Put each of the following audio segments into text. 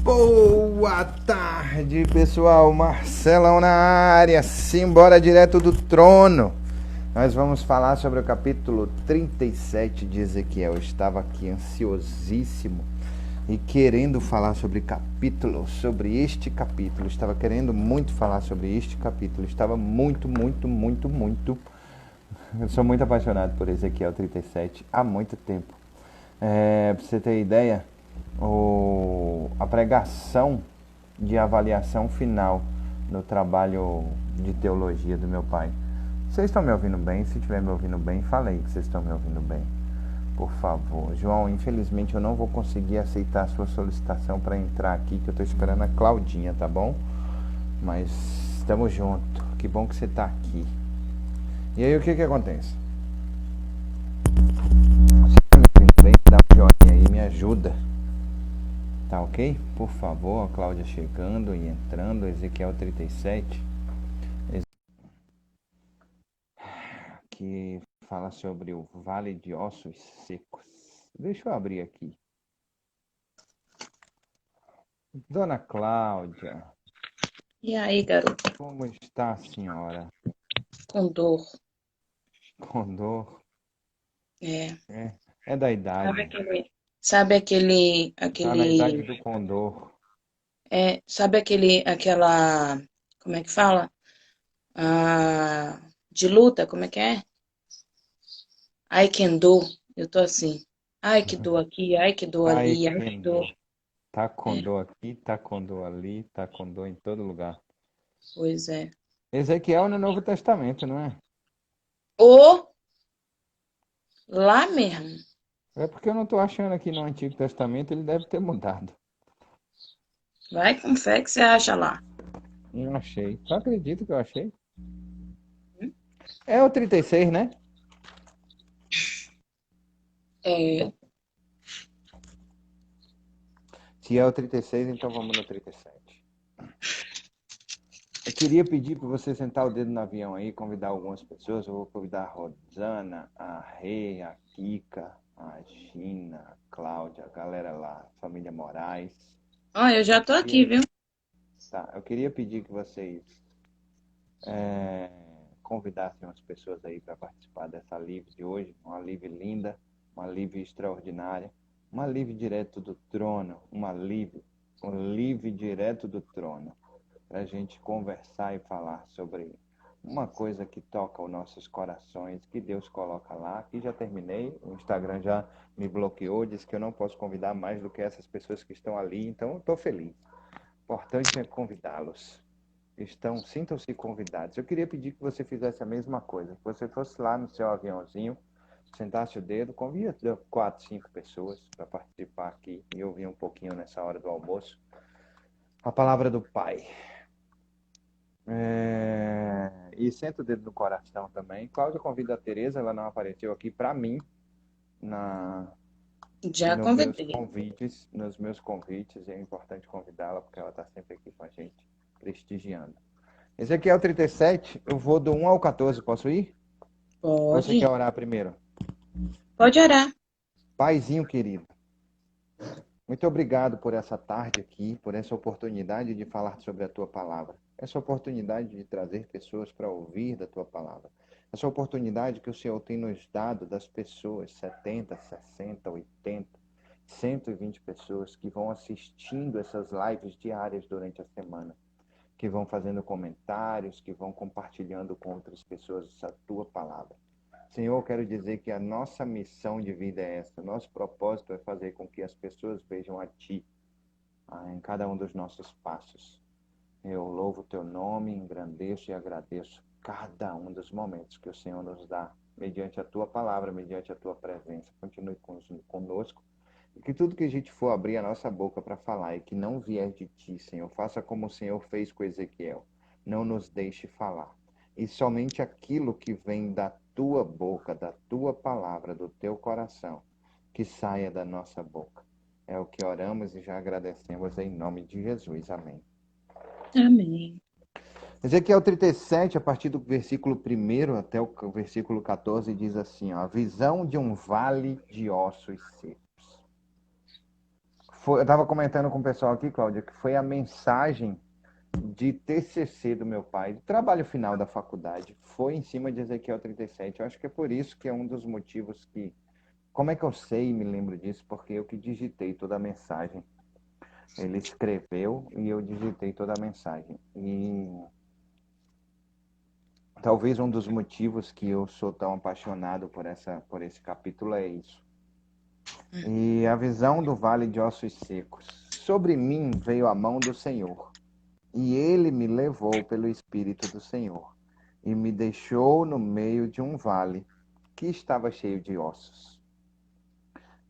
Boa tarde, pessoal. Marcelão na área. Simbora direto do trono. Nós vamos falar sobre o capítulo 37 de Ezequiel. Eu estava aqui ansiosíssimo e querendo falar sobre este capítulo. Estava querendo muito falar sobre este capítulo. Estava muito. Eu sou muito apaixonado por Ezequiel 37 há muito tempo. Pra você ter ideia, a pregação de avaliação final no trabalho de teologia do meu pai. Vocês estão me ouvindo bem? Se estiver me ouvindo bem, fala aí que vocês estão me ouvindo bem. Por favor. João, infelizmente eu não vou conseguir aceitar a sua solicitação para entrar aqui, que eu estou esperando a Claudinha, tá bom? Mas estamos juntos. Que bom que você está aqui. E aí o que acontece? Você está me ouvindo bem? Dá um joinha aí, me ajuda. Tá ok? Por favor, a Cláudia chegando e entrando, Ezequiel 37. Que fala sobre o Vale de Ossos Secos. Deixa eu abrir aqui. Dona Cláudia. E aí, garoto? Como está a senhora? Com dor. Com dor? É. É da idade. Sabe aquele, Tá na idade do condor. aquela, como é que fala? De luta, como é que é? Ai, que dor. Eu tô assim. Ai, que dor aqui, ai, que dor ali, ai, que dor. Taekwondo. Tá com É, dor aqui, tá com dor ali, tá com dor em todo lugar. pois é. Ezequiel no Novo Testamento, não é? Ou lá mesmo. É porque eu não tô achando aqui no Antigo Testamento, ele deve ter mudado. Vai com fé que você acha lá. Não achei. Só acredito que eu achei. Hum? É o 36, né? É, Se é o 36, então vamos no 37. Eu queria pedir para você sentar o dedo no avião aí, convidar algumas pessoas. Eu vou convidar a Rosana, a Rê, a Kika, a Gina, a Cláudia, a galera lá, a família Moraes. ó, eu já tô aqui, viu? Tá, eu queria pedir que vocês convidassem umas pessoas aí para participar dessa live de hoje. Uma live linda, uma live extraordinária, uma live direto do trono, um live direto do trono, para a gente conversar e falar sobre uma coisa que toca os nossos corações, que Deus coloca lá. Aqui já terminei, o Instagram já me bloqueou, disse que eu não posso convidar mais do que essas pessoas que estão ali, então eu estou feliz. O importante é convidá-los. Sintam-se convidados. Eu queria pedir que você fizesse a mesma coisa, que você fosse lá no seu aviãozinho, sentasse o dedo, convida 4, 5 pessoas para participar aqui e ouvir um pouquinho nessa hora do almoço a palavra do Pai. E senta o dedo no coração também. Cláudia convida a Tereza, ela não apareceu aqui para mim Já convidei. nos meus convites. É importante convidá-la porque ela está sempre aqui com a gente, prestigiando. Ezequiel 37, eu vou do 1 ao 14, posso ir? Ou você Pode. quer orar primeiro? Pode orar. Paizinho querido, muito obrigado por essa tarde aqui, por essa oportunidade de falar sobre a tua palavra. Essa oportunidade de trazer pessoas para ouvir da tua palavra. Essa oportunidade que o Senhor tem nos dado das pessoas, 70, 60, 80, 120 pessoas que vão assistindo essas lives diárias durante a semana, que vão fazendo comentários, que vão compartilhando com outras pessoas a tua palavra. Senhor, eu quero dizer que a nossa missão de vida é essa. Nosso propósito é fazer com que as pessoas vejam a Ti em cada um dos nossos passos. Eu louvo o Teu nome, engrandeço e agradeço cada um dos momentos que o Senhor nos dá, mediante a Tua palavra, mediante a Tua presença. Continue conosco. E que tudo que a gente for abrir a nossa boca para falar e que não vier de Ti, Senhor, faça como o Senhor fez com Ezequiel. Não nos deixe falar. E somente aquilo que vem da Tua boca, da Tua palavra, do Teu coração, que saia da nossa boca. É o que oramos e já agradecemos em nome de Jesus. Amém. Amém. Ezequiel 37, a partir do versículo 1 até o versículo 14, diz assim, ó, a visão de um vale de ossos secos. eu estava comentando com o pessoal aqui, Cláudia, que foi a mensagem de TCC do meu pai, do trabalho final da faculdade, foi em cima de Ezequiel 37. Eu acho que é por isso que é um dos motivos que... Como é que eu sei e me lembro disso? Porque eu que digitei toda a mensagem. Ele escreveu e eu digitei toda a mensagem. E talvez um dos motivos que eu sou tão apaixonado por esse capítulo é isso. E a visão do vale de ossos secos. Sobre mim veio a mão do Senhor, e ele me levou pelo Espírito do Senhor, e me deixou no meio de um vale que estava cheio de ossos.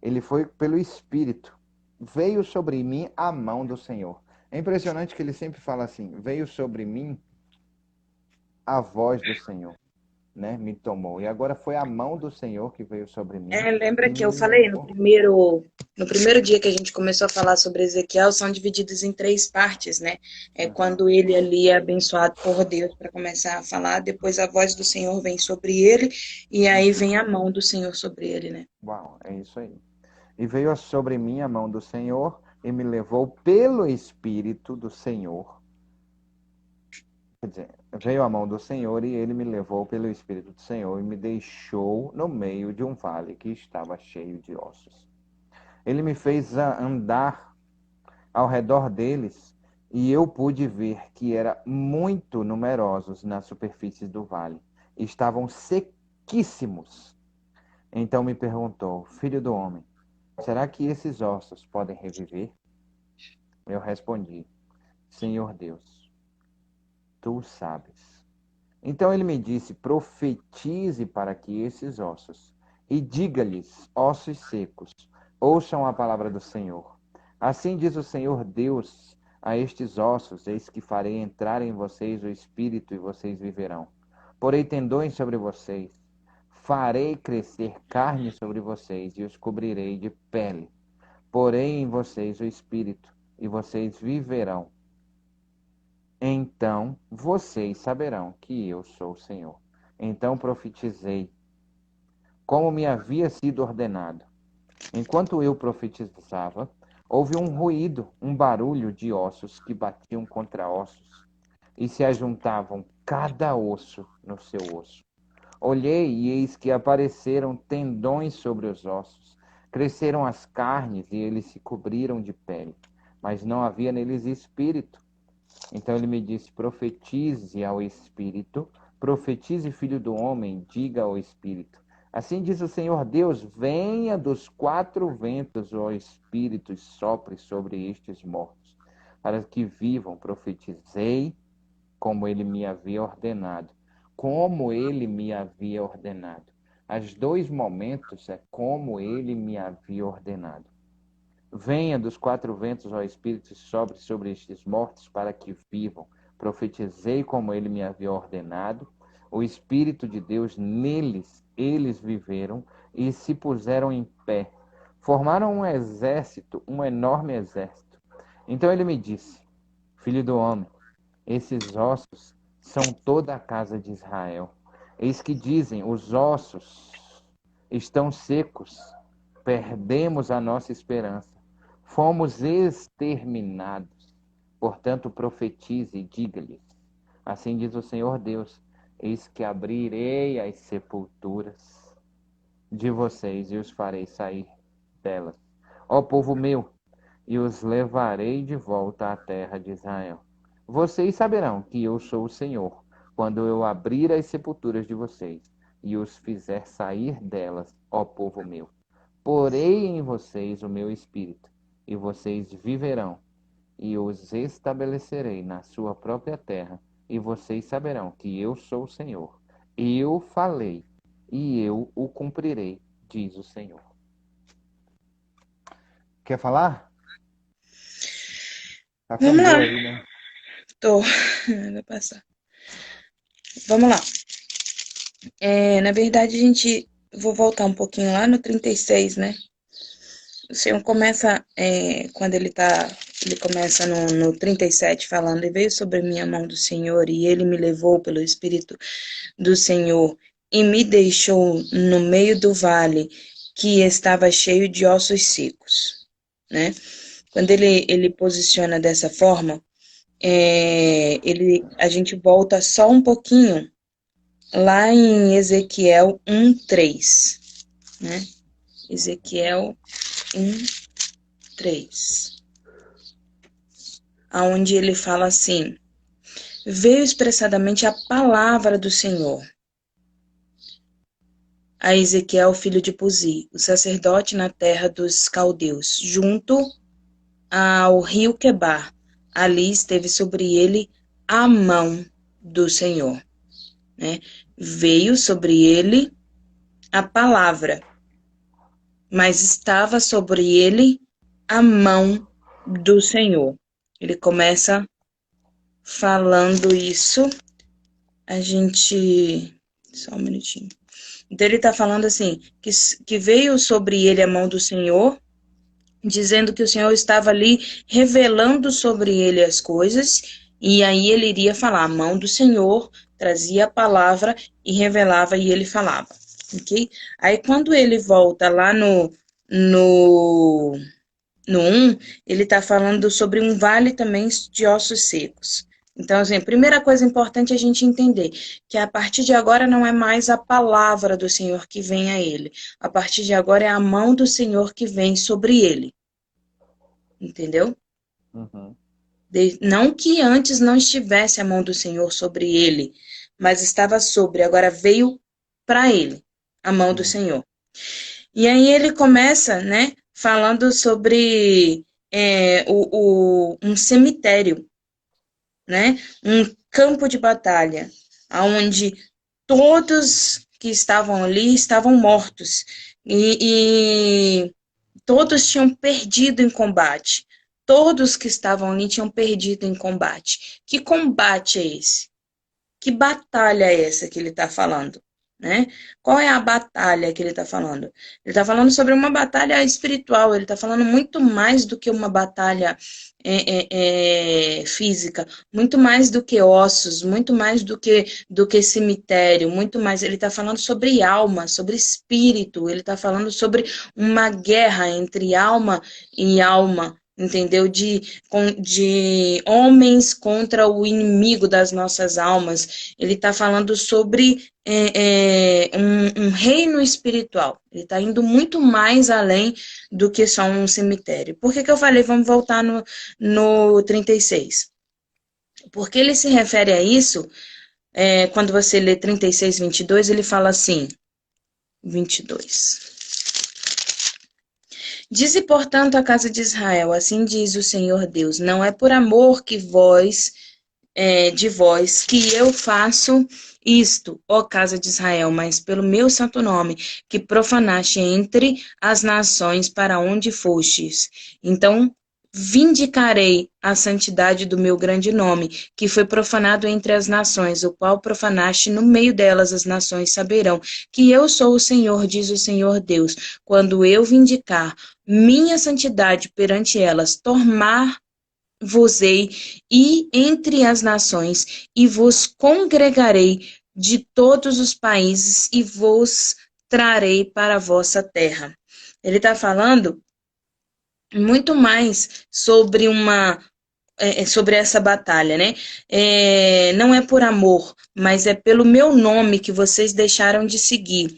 Ele foi pelo Espírito. Veio sobre mim a mão do Senhor. É impressionante que ele sempre fala assim: veio sobre mim a voz do Senhor, né? Me tomou. E agora foi a mão do Senhor que veio sobre mim Lembra e que eu me falei levou. no primeiro dia que a gente começou a falar sobre Ezequiel, são divididos em três partes, né? É Uhum. quando ele ali é abençoado por Deus para começar a falar, depois a voz do Senhor vem sobre ele, e aí vem a mão do Senhor sobre ele, né? Uau, é isso aí. E veio sobre mim a mão do Senhor e me levou pelo Espírito do Senhor. Quer dizer, veio a mão do Senhor e ele me levou pelo Espírito do Senhor e me deixou no meio de um vale que estava cheio de ossos. Ele me fez andar ao redor deles e eu pude ver que eram muito numerosos na superfície do vale. Estavam sequíssimos. Então me perguntou: Filho do homem, será que esses ossos podem reviver? Eu respondi: Senhor Deus, tu sabes. Então ele me disse: profetize para que esses ossos, e diga-lhes, ossos secos, ouçam a palavra do Senhor. Assim diz o Senhor Deus a estes ossos: eis que farei entrar em vocês o espírito e vocês viverão. Porei tendões sobre vocês, farei crescer carne sobre vocês e os cobrirei de pele. Porei em vocês o espírito e vocês viverão. Então vocês saberão que eu sou o Senhor. Então profetizei, como me havia sido ordenado. Enquanto eu profetizava, houve um ruído, um barulho de ossos que batiam contra ossos e se ajuntavam cada osso no seu osso. Olhei e eis que apareceram tendões sobre os ossos. Cresceram as carnes e eles se cobriram de pele, mas não havia neles espírito. Então ele me disse: profetize ao Espírito, profetize, filho do homem, diga ao Espírito. Assim diz o Senhor Deus: venha dos quatro ventos, ó Espírito, e sopre sobre estes mortos, para que vivam. Profetizei como ele me havia ordenado. Como ele me havia ordenado. Os dois momentos é como ele me havia ordenado. Venha dos quatro ventos, ó Espírito, e sobre estes mortos para que vivam. Profetizei como ele me havia ordenado. O Espírito de Deus neles, eles viveram e se puseram em pé. Formaram um exército, um enorme exército. Então ele me disse: Filho do homem, esses ossos são toda a casa de Israel. Eis que dizem: os ossos estão secos, perdemos a nossa esperança, fomos exterminados. Portanto, profetize e diga-lhes: assim diz o Senhor Deus: eis que abrirei as sepulturas de vocês e os farei sair delas, ó povo meu, e os levarei de volta à terra de Israel. Vocês saberão que eu sou o Senhor, quando eu abrir as sepulturas de vocês e os fizer sair delas, ó povo meu. Porei em vocês o meu espírito, e vocês viverão, e os estabelecerei na sua própria terra, e vocês saberão que eu sou o Senhor. Eu falei, e eu o cumprirei, diz o Senhor. Quer falar? Tá com Vamos lá. dor aí, né? Tô. Vai passar. Vamos lá. Na verdade, vou voltar um pouquinho lá no 36, né? O Senhor começa, quando ele começa no 37 falando, e veio sobre mim a mão do Senhor, e ele me levou pelo Espírito do Senhor, e me deixou no meio do vale, que estava cheio de ossos secos, né? Quando ele posiciona dessa forma, a gente volta só um pouquinho lá em Ezequiel 1:3, né? Ezequiel 1:3, aonde ele fala assim: veio expressadamente a palavra do Senhor a Ezequiel, filho de Buzi, o sacerdote na terra dos caldeus, junto ao rio Quebar. Ali esteve sobre ele a mão do Senhor, né? Veio sobre ele a palavra, mas estava sobre ele a mão do Senhor. Ele começa falando isso, só um minutinho. Então ele está falando assim, que veio sobre ele a mão do Senhor, dizendo que o Senhor estava ali revelando sobre ele as coisas, e aí ele iria falar, a mão do Senhor trazia a palavra e revelava, e ele falava, ok? Aí quando ele volta lá no 1, ele está falando sobre um vale também de ossos secos. Então, assim, a primeira coisa importante é a gente entender que a partir de agora não é mais a palavra do Senhor que vem a ele. A partir de agora é a mão do Senhor que vem sobre ele. Entendeu? Uhum. Não que antes não estivesse a mão do Senhor sobre ele, mas estava sobre, agora veio para ele a mão do Senhor. E aí ele começa, né, falando sobre um cemitério, né, um campo de batalha, onde todos que estavam ali estavam mortos e todos tinham perdido em combate. Todos que estavam ali tinham perdido em combate. Que combate é esse? Que batalha é essa que ele está falando? Né? Qual é a batalha que ele está falando? Ele está falando sobre uma batalha espiritual, ele está falando muito mais do que uma batalha física, muito mais do que ossos, muito mais do que cemitério, muito mais. Ele está falando sobre alma, sobre espírito, ele está falando sobre uma guerra entre alma e alma, entendeu? De homens contra o inimigo das nossas almas. Ele está falando sobre um reino espiritual. Ele está indo muito mais além do que só um cemitério. Por que eu falei, vamos voltar no 36? Porque ele se refere a isso, quando você lê 36, 22, ele fala assim, 22. Dize, portanto, a casa de Israel, assim diz o Senhor Deus, não é por amor de vós que eu faço isto, ó casa de Israel, mas pelo meu santo nome, que profanaste entre as nações para onde fostes. Então, vindicarei a santidade do meu grande nome, que foi profanado entre as nações, o qual profanaste no meio delas, as nações saberão que eu sou o Senhor, diz o Senhor Deus, quando eu vindicar minha santidade perante elas, tomar-vos-ei e entre as nações, e vos congregarei de todos os países, e vos trarei para a vossa terra. Ele está falando muito mais sobre sobre essa batalha, né? Não é por amor, mas é pelo meu nome que vocês deixaram de seguir.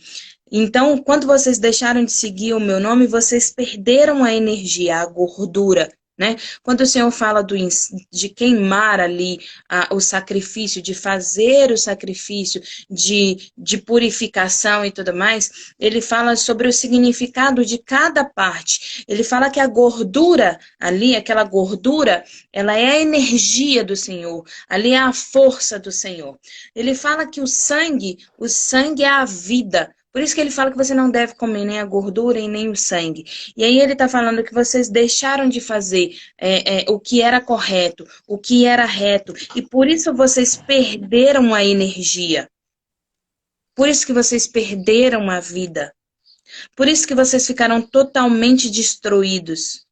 Então, quando vocês deixaram de seguir o meu nome, vocês perderam a energia, a gordura, né? Quando o Senhor fala de queimar ali o sacrifício, de fazer o sacrifício, de purificação e tudo mais, ele fala sobre o significado de cada parte. Ele fala que a gordura ali, aquela gordura, ela é a energia do Senhor, ali é a força do Senhor. Ele fala que o sangue é a vida. Por isso que ele fala que você não deve comer nem a gordura e nem o sangue. E aí ele está falando que vocês deixaram de fazer o que era correto, o que era reto. E por isso vocês perderam a energia. Por isso que vocês perderam a vida. Por isso que vocês ficaram totalmente destruídos.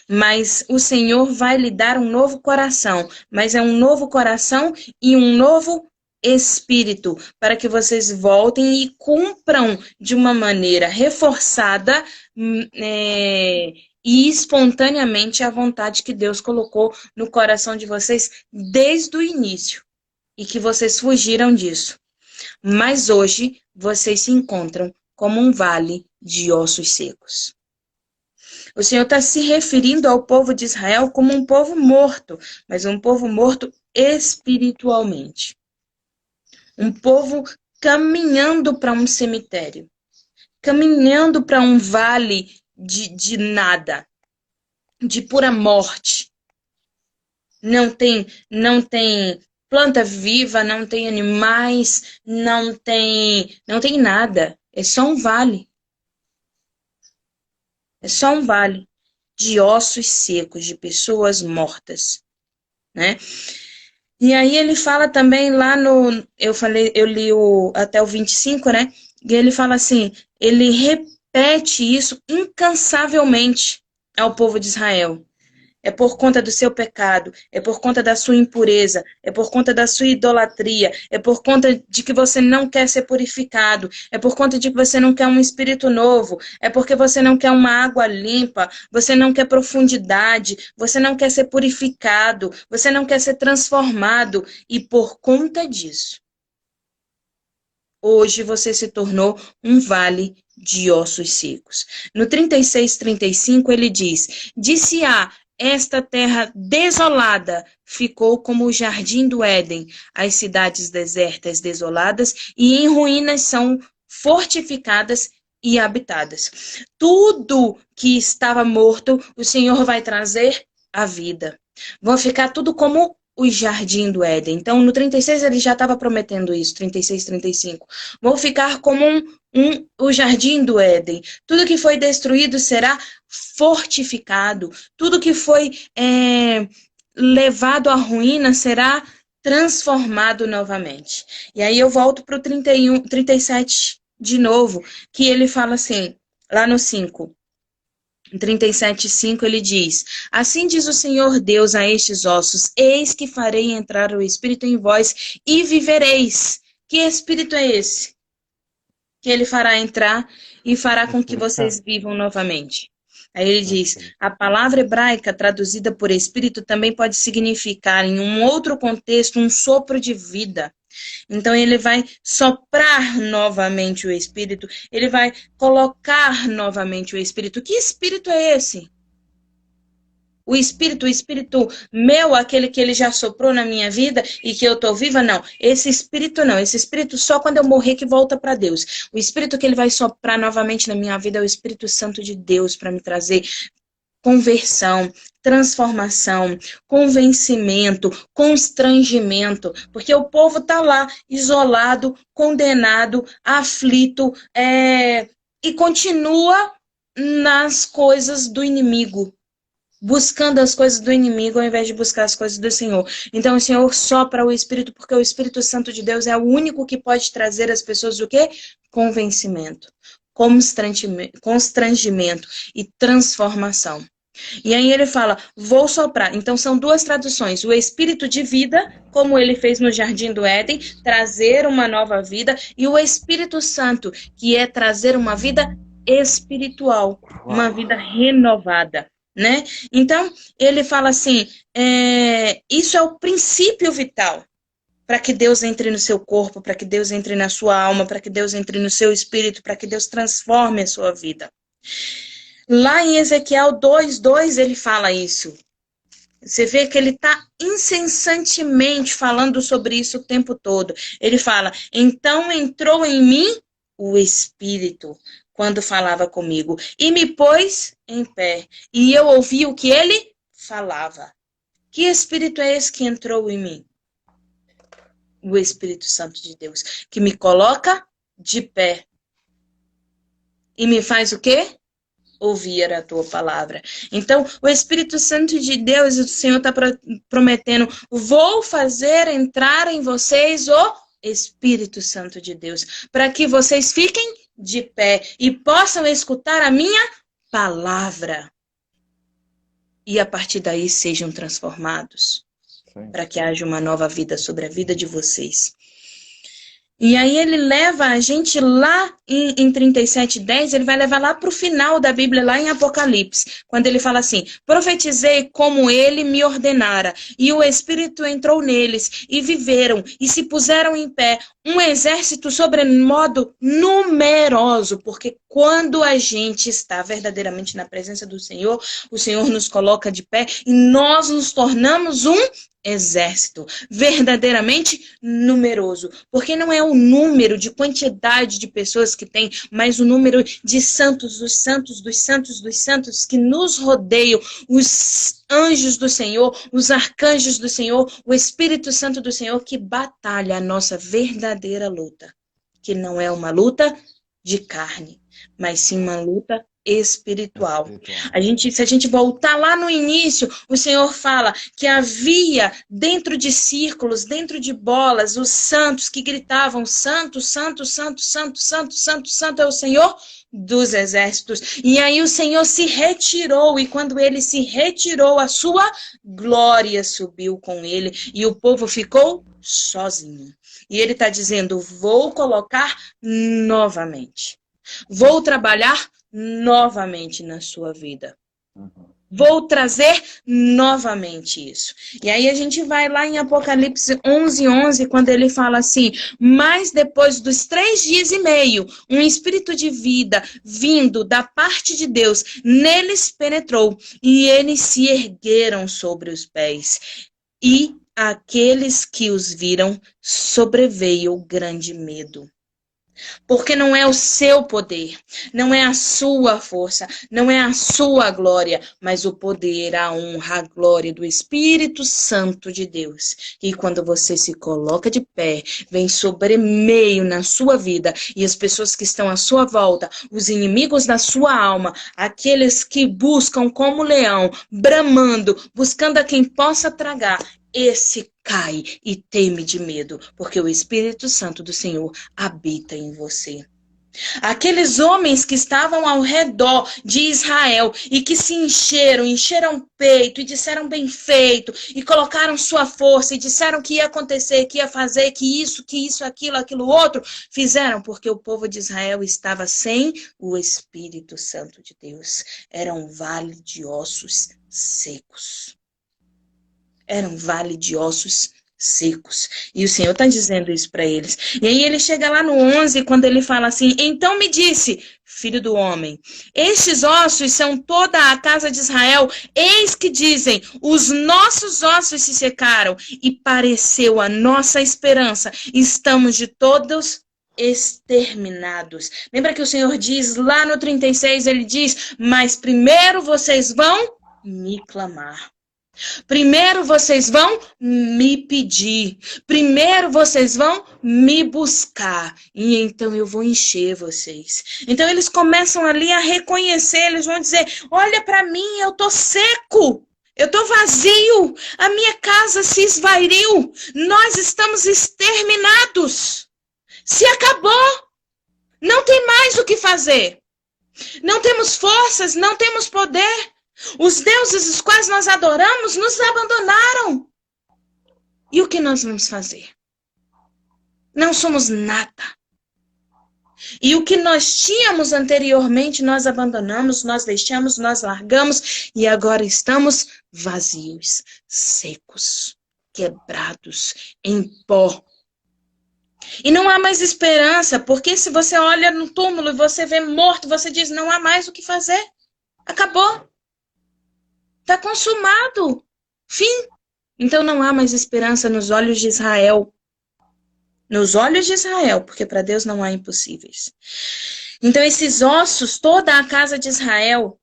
Mas o Senhor vai lhe dar um novo coração. Mas é um novo coração e um novo espírito, para que vocês voltem e cumpram de uma maneira reforçada e espontaneamente a vontade que Deus colocou no coração de vocês desde o início e que vocês fugiram disso. Mas hoje vocês se encontram como um vale de ossos secos. O Senhor está se referindo ao povo de Israel como um povo morto, mas um povo morto espiritualmente. Um povo caminhando para um cemitério, caminhando para um vale de nada, de pura morte. Não tem planta viva, não tem animais, não tem nada. É só um vale. É só um vale de ossos secos, de pessoas mortas, né? E aí ele fala também lá no, eu li até o 25, né? E ele fala assim, ele repete isso incansavelmente ao povo de Israel. É por conta do seu pecado, é por conta da sua impureza, é por conta da sua idolatria, é por conta de que você não quer ser purificado, é por conta de que você não quer um espírito novo, é porque você não quer uma água limpa, você não quer profundidade, você não quer ser purificado, você não quer ser transformado, e por conta disso, hoje você se tornou um vale de ossos secos. No 36, 35, ele diz: Disse-a, esta terra desolada ficou como o jardim do Éden, as cidades desertas, desoladas e em ruínas são fortificadas e habitadas. Tudo que estava morto, o Senhor vai trazer à vida. Vão ficar tudo como o jardim do Éden. Então, no 36 ele já estava prometendo isso, 36, 35. Vão ficar como o jardim do Éden. Tudo que foi destruído será fortificado. Tudo que foi levado à ruína será transformado novamente. E aí eu volto para o 37 de novo, que ele fala assim, lá no 5. Em 37:5 ele diz: Assim diz o Senhor Deus a estes ossos: Eis que farei entrar o Espírito em vós e vivereis. Que Espírito é esse? Que ele fará entrar e fará com que vocês vivam novamente. Aí ele diz: a palavra hebraica traduzida por Espírito também pode significar, em um outro contexto, um sopro de vida. Então ele vai soprar novamente o Espírito, ele vai colocar novamente o Espírito. Que Espírito é esse? O Espírito meu, aquele que ele já soprou na minha vida e que eu estou viva? Não, esse Espírito não. Esse Espírito só quando eu morrer que volta para Deus. O Espírito que ele vai soprar novamente na minha vida é o Espírito Santo de Deus para me trazer conversão, transformação, convencimento, constrangimento, porque o povo está lá, isolado, condenado, aflito, e continua nas coisas do inimigo, buscando as coisas do inimigo ao invés de buscar as coisas do Senhor. Então o Senhor sopra o Espírito, porque o Espírito Santo de Deus é o único que pode trazer às pessoas o quê? Convencimento, constrangimento e transformação. E aí ele fala, vou soprar. Então são duas traduções. O Espírito de vida, como ele fez no Jardim do Éden, trazer uma nova vida. E o Espírito Santo, que é trazer uma vida espiritual, uma vida renovada, né? Então ele fala assim, isso é o princípio vital para que Deus entre no seu corpo, para que Deus entre na sua alma, para que Deus entre no seu espírito, para que Deus transforme a sua vida. Lá em Ezequiel 2:2 ele fala isso. Você vê que ele está incessantemente falando sobre isso o tempo todo. Ele fala, então entrou em mim o Espírito, quando falava comigo, e me pôs em pé, e eu ouvi o que ele falava. Que Espírito é esse que entrou em mim? O Espírito Santo de Deus, que me coloca de pé. E me faz o quê? Ouvir a tua palavra. Então, o Espírito Santo de Deus, o Senhor está prometendo, vou fazer entrar em vocês o Espírito Santo de Deus, para que vocês fiquem de pé e possam escutar a minha palavra. E a partir daí sejam transformados, para que haja uma nova vida sobre a vida de vocês. E aí ele leva a gente lá em 37:10, ele vai levar lá para o final da Bíblia, lá em Apocalipse, quando ele fala assim: profetizei como ele me ordenara, e o Espírito entrou neles, e viveram, e se puseram em pé, um exército sobremodo numeroso, porque quando a gente está verdadeiramente na presença do Senhor, o Senhor nos coloca de pé, e nós nos tornamos um exército verdadeiramente numeroso, porque não é o número de quantidade de pessoas que tem, mas o número de santos, dos santos, dos santos, dos santos que nos rodeiam, os anjos do Senhor, os arcanjos do Senhor, o Espírito Santo do Senhor que batalha a nossa verdadeira luta, que não é uma luta de carne, mas sim uma luta espiritual. Se a gente voltar lá no início, o Senhor fala que havia dentro de círculos, dentro de bolas, os santos que gritavam: santo, santo, santo, santo, santo, santo, santo é o Senhor dos exércitos. E aí o Senhor se retirou, e quando ele se retirou, a sua glória subiu com ele, e o povo ficou sozinho. E ele está dizendo: vou colocar novamente. Vou trabalhar novamente na sua vida. Vou trazer novamente isso. E aí a gente vai lá em Apocalipse 11:11, quando ele fala assim: mas depois dos 3 dias e meio, um espírito de vida vindo da parte de Deus neles penetrou, e eles se ergueram sobre os pés. E aqueles que os viram sobreveio grande medo. Porque não é o seu poder, não é a sua força, não é a sua glória, mas o poder, a honra, a glória do Espírito Santo de Deus. E quando você se coloca de pé, vem sobremeio na sua vida, e as pessoas que estão à sua volta, os inimigos da sua alma, aqueles que buscam como leão, bramando, buscando a quem possa tragar, esse cai e teme de medo, porque o Espírito Santo do Senhor habita em você. Aqueles homens que estavam ao redor de Israel e que se encheram o peito e disseram bem feito e colocaram sua força e disseram que ia acontecer, que ia fazer, que isso, aquilo outro, fizeram porque o povo de Israel estava sem o Espírito Santo de Deus. Era um vale de ossos secos. Era um vale de ossos secos. E o Senhor está dizendo isso para eles. E aí ele chega lá no 11, quando ele fala assim: então me disse, filho do homem, estes ossos são toda a casa de Israel. Eis que dizem: os nossos ossos se secaram e pareceu a nossa esperança. Estamos de todos exterminados. Lembra que o Senhor diz lá no 36, ele diz: mas primeiro vocês vão me clamar. Primeiro vocês vão me pedir. Primeiro vocês vão me buscar. E então eu vou encher vocês. Então eles começam ali a reconhecer. Eles vão dizer: olha para mim, eu tô seco. Eu tô vazio. A minha casa se esvairiu. Nós estamos exterminados. Se acabou. Não tem mais o que fazer. Não temos forças, não temos poder. Os deuses os quais nós adoramos nos abandonaram. E o que nós vamos fazer? Não somos nada. E o que nós tínhamos anteriormente, nós abandonamos, nós deixamos, nós largamos, e agora estamos vazios, secos, quebrados, em pó. E não há mais esperança, porque se você olha no túmulo e você vê morto, você diz: não há mais o que fazer. Acabou. Está consumado. Fim. Então não há mais esperança nos olhos de Israel. Nos olhos de Israel, porque para Deus não há impossíveis. Então esses ossos, toda a casa de Israel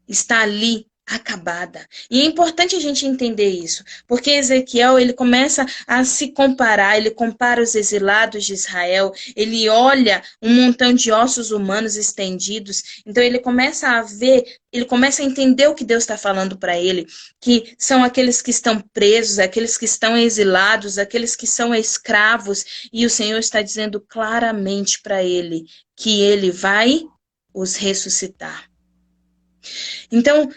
está ali acabada. E é importante a gente entender isso, porque Ezequiel, ele começa a se comparar, ele compara os exilados de Israel, ele olha um montão de ossos humanos estendidos, então ele começa a ver, ele começa a entender o que Deus está falando para ele, que são aqueles que estão presos, aqueles que estão exilados, aqueles que são escravos, e o Senhor está dizendo claramente para ele que ele vai os ressuscitar. Então,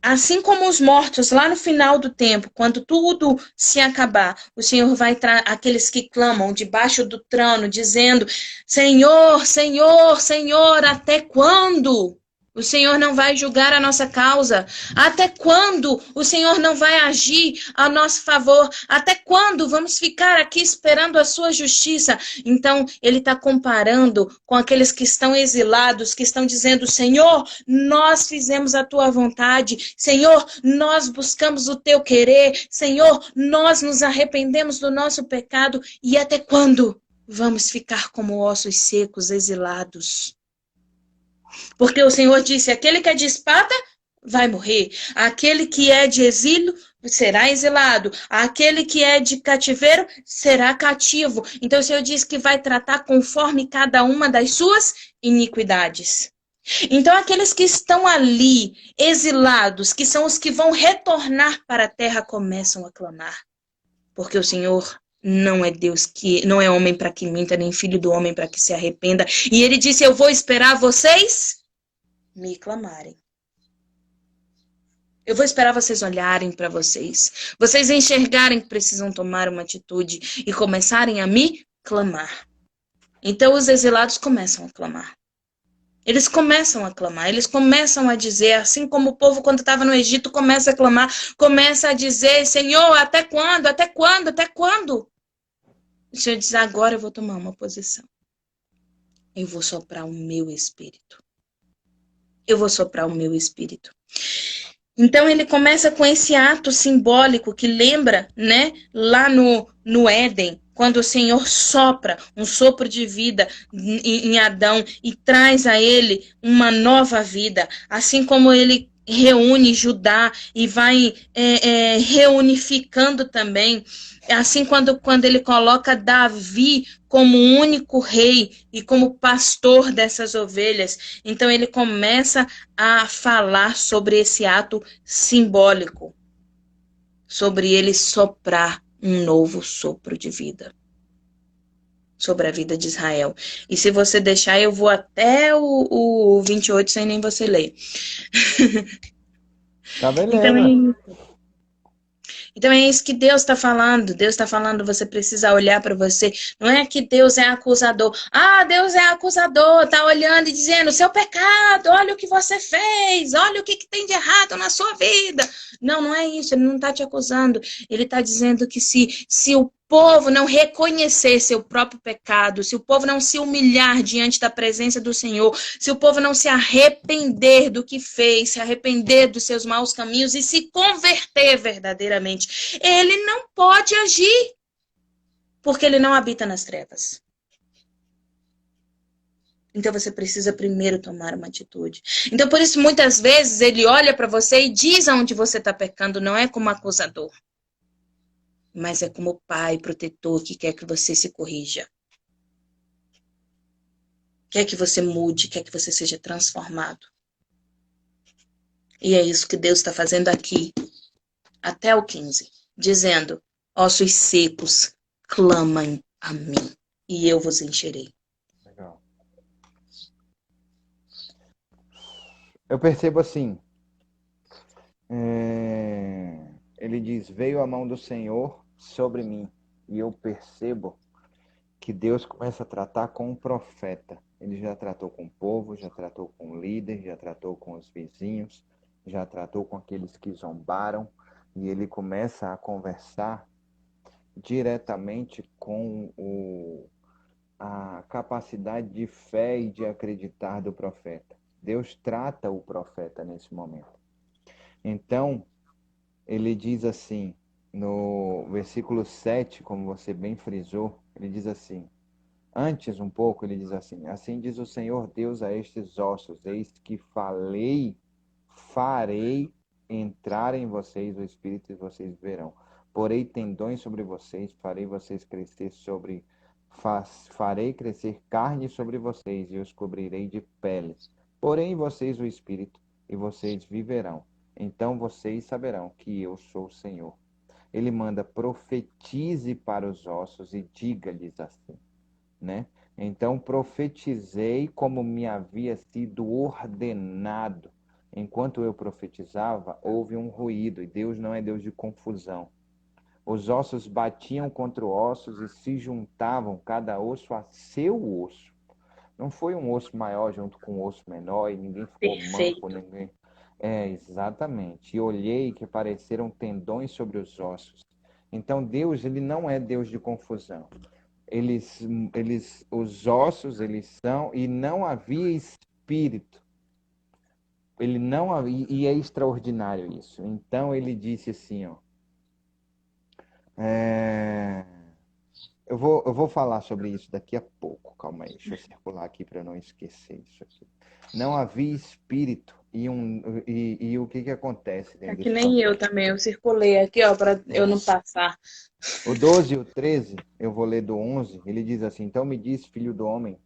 Assim como os mortos, lá no final do tempo, quando tudo se acabar, o Senhor vai aqueles que clamam debaixo do trono, dizendo: Senhor, Senhor, Senhor, até quando? O Senhor não vai julgar a nossa causa? Até quando o Senhor não vai agir a nosso favor? Até quando vamos ficar aqui esperando a sua justiça? Então, ele está comparando com aqueles que estão exilados, que estão dizendo: Senhor, nós fizemos a tua vontade. Senhor, nós buscamos o teu querer. Senhor, nós nos arrependemos do nosso pecado. E até quando vamos ficar como ossos secos, exilados? Porque o Senhor disse: aquele que é de espada vai morrer. Aquele que é de exílio será exilado. Aquele que é de cativeiro será cativo. Então o Senhor diz que vai tratar conforme cada uma das suas iniquidades. Então, aqueles que estão ali, exilados, que são os que vão retornar para a terra, começam a clamar. Porque o Senhor não é Deus que não é homem para que minta, nem filho do homem para que se arrependa. E ele disse: eu vou esperar vocês me clamarem. Eu vou esperar vocês olharem para vocês enxergarem que precisam tomar uma atitude e começarem a me clamar. Então, os exilados começam a clamar. Eles começam a clamar, eles começam a dizer, assim como o povo quando estava no Egito começa a clamar, começa a dizer: Senhor, até quando? Até quando? Até quando? O Senhor diz: agora eu vou tomar uma posição. Eu vou soprar o meu espírito. Eu vou soprar o meu espírito. Então ele começa com esse ato simbólico que lembra, né, lá no Éden, quando o Senhor sopra um sopro de vida em Adão e traz a ele uma nova vida, assim como ele reúne Judá e vai reunificando também, assim quando ele coloca Davi como único rei e como pastor dessas ovelhas, então ele começa a falar sobre esse ato simbólico, sobre ele soprar um novo sopro de vida sobre a vida de Israel. E se você deixar, eu vou até o 28 sem nem você ler. Tá Então beleza. Então é isso que Deus está falando. Deus está falando, você precisa olhar para você. Não é que Deus é acusador. Ah, Deus é acusador, tá olhando e dizendo: seu pecado, olha o que você fez, olha o que tem de errado na sua vida. Não, não é isso. Ele não está te acusando. Ele está dizendo que se o povo não reconhecer seu próprio pecado, se o povo não se humilhar diante da presença do Senhor, se o povo não se arrepender do que fez, se arrepender dos seus maus caminhos e se converter verdadeiramente, ele não pode agir, porque ele não habita nas trevas. Então você precisa primeiro tomar uma atitude. Então por isso muitas vezes ele olha para você e diz aonde você está pecando, não é como acusador, mas é como pai protetor que quer que você se corrija. Quer que você mude, quer que você seja transformado. E é isso que Deus está fazendo aqui, até o 15, dizendo: ossos secos, clamem a mim, e eu vos encherei. Legal. Eu percebo assim, ele diz: veio a mão do Senhor sobre mim. E eu percebo que Deus começa a tratar com um profeta. Ele já tratou com o povo, já tratou com o líder, já tratou com os vizinhos, já tratou com aqueles que zombaram. E ele começa a conversar diretamente com a capacidade de fé e de acreditar do profeta. Deus trata o profeta nesse momento. Então, ele diz assim, no versículo 7, como você bem frisou, ele diz assim, antes um pouco, ele diz assim, assim diz o Senhor Deus a estes ossos, eis que farei entrar em vocês o Espírito e vocês verão. Porei tendões sobre vocês, farei vocês crescer farei crescer carne sobre vocês e os cobrirei de peles. Porém vocês o Espírito e vocês viverão. Então vocês saberão que eu sou o Senhor. Ele manda: profetize para os ossos e diga-lhes assim, né? Então profetizei como me havia sido ordenado. Enquanto eu profetizava, houve um ruído, e Deus não é Deus de confusão. Os ossos batiam contra ossos e se juntavam, cada osso a seu osso. Não foi um osso maior junto com um osso menor, e ninguém ficou manco, Perfeito. ninguém. É, exatamente. E olhei que apareceram tendões sobre os ossos. Então Deus, ele não é Deus de confusão. Eles, os ossos, eles são, e não havia espírito. Ele não havia, e é extraordinário isso. Então ele disse assim, ó. É, eu vou falar sobre isso daqui a pouco. Calma aí, deixa eu circular aqui para não esquecer isso aqui. Não havia espírito. E o que acontece É dentro que desse nem eu processo? também, eu circulei aqui, ó, para eu É. não passar. O 12 e o 13, eu vou ler do 11, ele diz assim: Então me diz, filho do homem,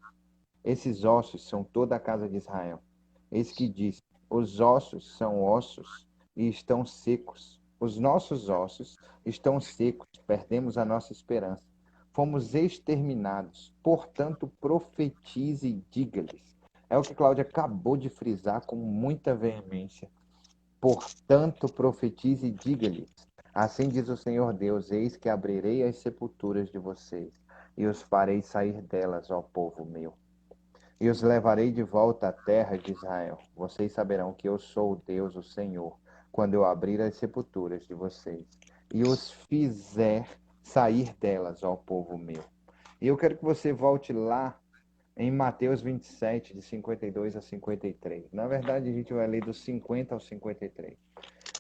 esses ossos são toda a casa de Israel. Eis que diz: Os ossos são ossos e estão secos. Os nossos ossos estão secos, perdemos a nossa esperança. Fomos exterminados. Portanto, profetize e diga-lhes. É o que Cláudia acabou de frisar com muita veemência. Portanto, profetize e diga-lhes: Assim diz o Senhor Deus: Eis que abrirei as sepulturas de vocês e os farei sair delas, ó povo meu. E os levarei de volta à terra de Israel. Vocês saberão que eu sou o Deus, o Senhor, quando eu abrir as sepulturas de vocês e os fizer sair delas, ó povo meu. E eu quero que você volte lá em Mateus 27, de 52 a 53. Na verdade, a gente vai ler dos 50 ao 53.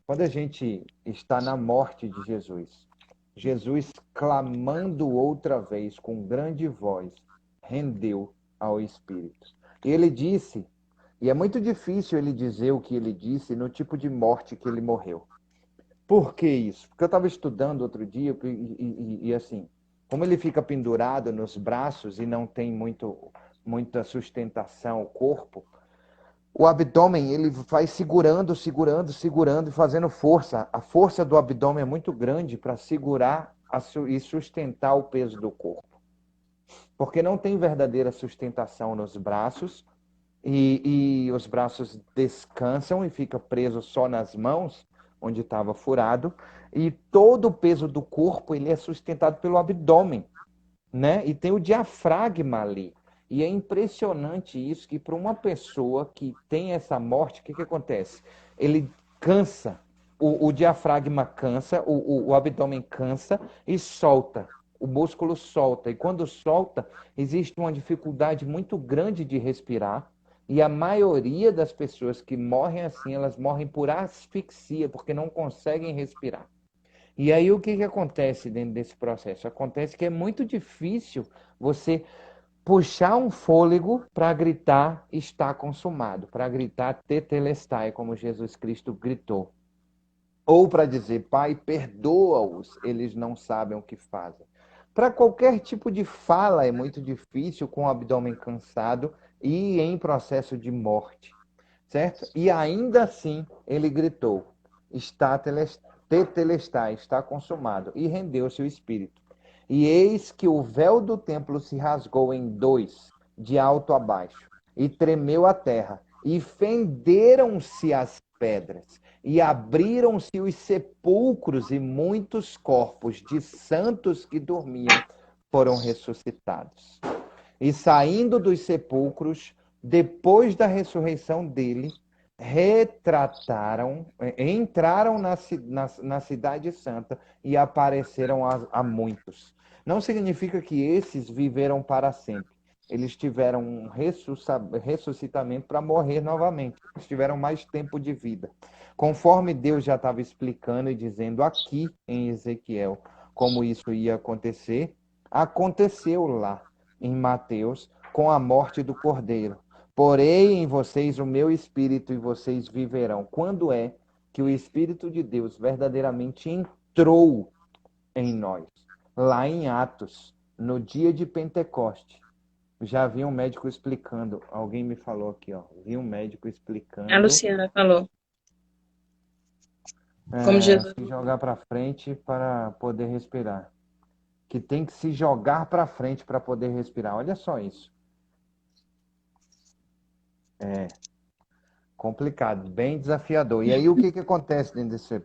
Quando a gente está na morte de Jesus, Jesus clamando outra vez com grande voz, rendeu ao Espírito. E ele disse, e é muito difícil ele dizer o que ele disse no tipo de morte que ele morreu. Por que isso? Porque eu estava estudando outro dia e assim, como ele fica pendurado nos braços e não tem muita sustentação o corpo, o abdômen, ele vai segurando, segurando, segurando e fazendo força. A força do abdômen é muito grande para segurar e sustentar o peso do corpo. Porque não tem verdadeira sustentação nos braços e os braços descansam e fica preso só nas mãos, onde estava furado, e todo o peso do corpo ele é sustentado pelo abdômen, né? E tem o diafragma ali. E é impressionante isso, que para uma pessoa que tem essa morte, o que acontece? Ele cansa, o diafragma cansa, o abdômen cansa e solta. O músculo solta. E quando solta, existe uma dificuldade muito grande de respirar. E a maioria das pessoas que morrem assim, elas morrem por asfixia, porque não conseguem respirar. E aí o que acontece dentro desse processo? Acontece que é muito difícil você puxar um fôlego para gritar está consumado, para gritar tetelestai, como Jesus Cristo gritou. Ou para dizer, Pai, perdoa-os, eles não sabem o que fazem. Para qualquer tipo de fala é muito difícil com o abdômen cansado e em processo de morte, certo? E ainda assim ele gritou, está tetelestai, está consumado, e rendeu-se o espírito. E eis que o véu do templo se rasgou em dois, de alto a baixo, e tremeu a terra, e fenderam-se as pedras, e abriram-se os sepulcros, e muitos corpos de santos que dormiam foram ressuscitados. E saindo dos sepulcros, depois da ressurreição dele, entraram na cidade santa e apareceram a muitos. Não significa que esses viveram para sempre. Eles tiveram um ressuscitamento para morrer novamente. Eles tiveram mais tempo de vida. Conforme Deus já estava explicando e dizendo aqui em Ezequiel como isso ia acontecer, aconteceu lá em Mateus com a morte do Cordeiro. Porém em vocês o meu espírito e vocês viverão. Quando é que o Espírito de Deus verdadeiramente entrou em nós? Lá em Atos, no dia de Pentecoste. Já vi um médico explicando. Alguém me falou aqui, ó. Vi um médico A explicando Luciana falou, como Jesus. se jogar para frente para poder respirar. Que tem que se jogar para frente para poder respirar. Olha só isso. complicado, bem desafiador. E aí o que que acontece dentro desse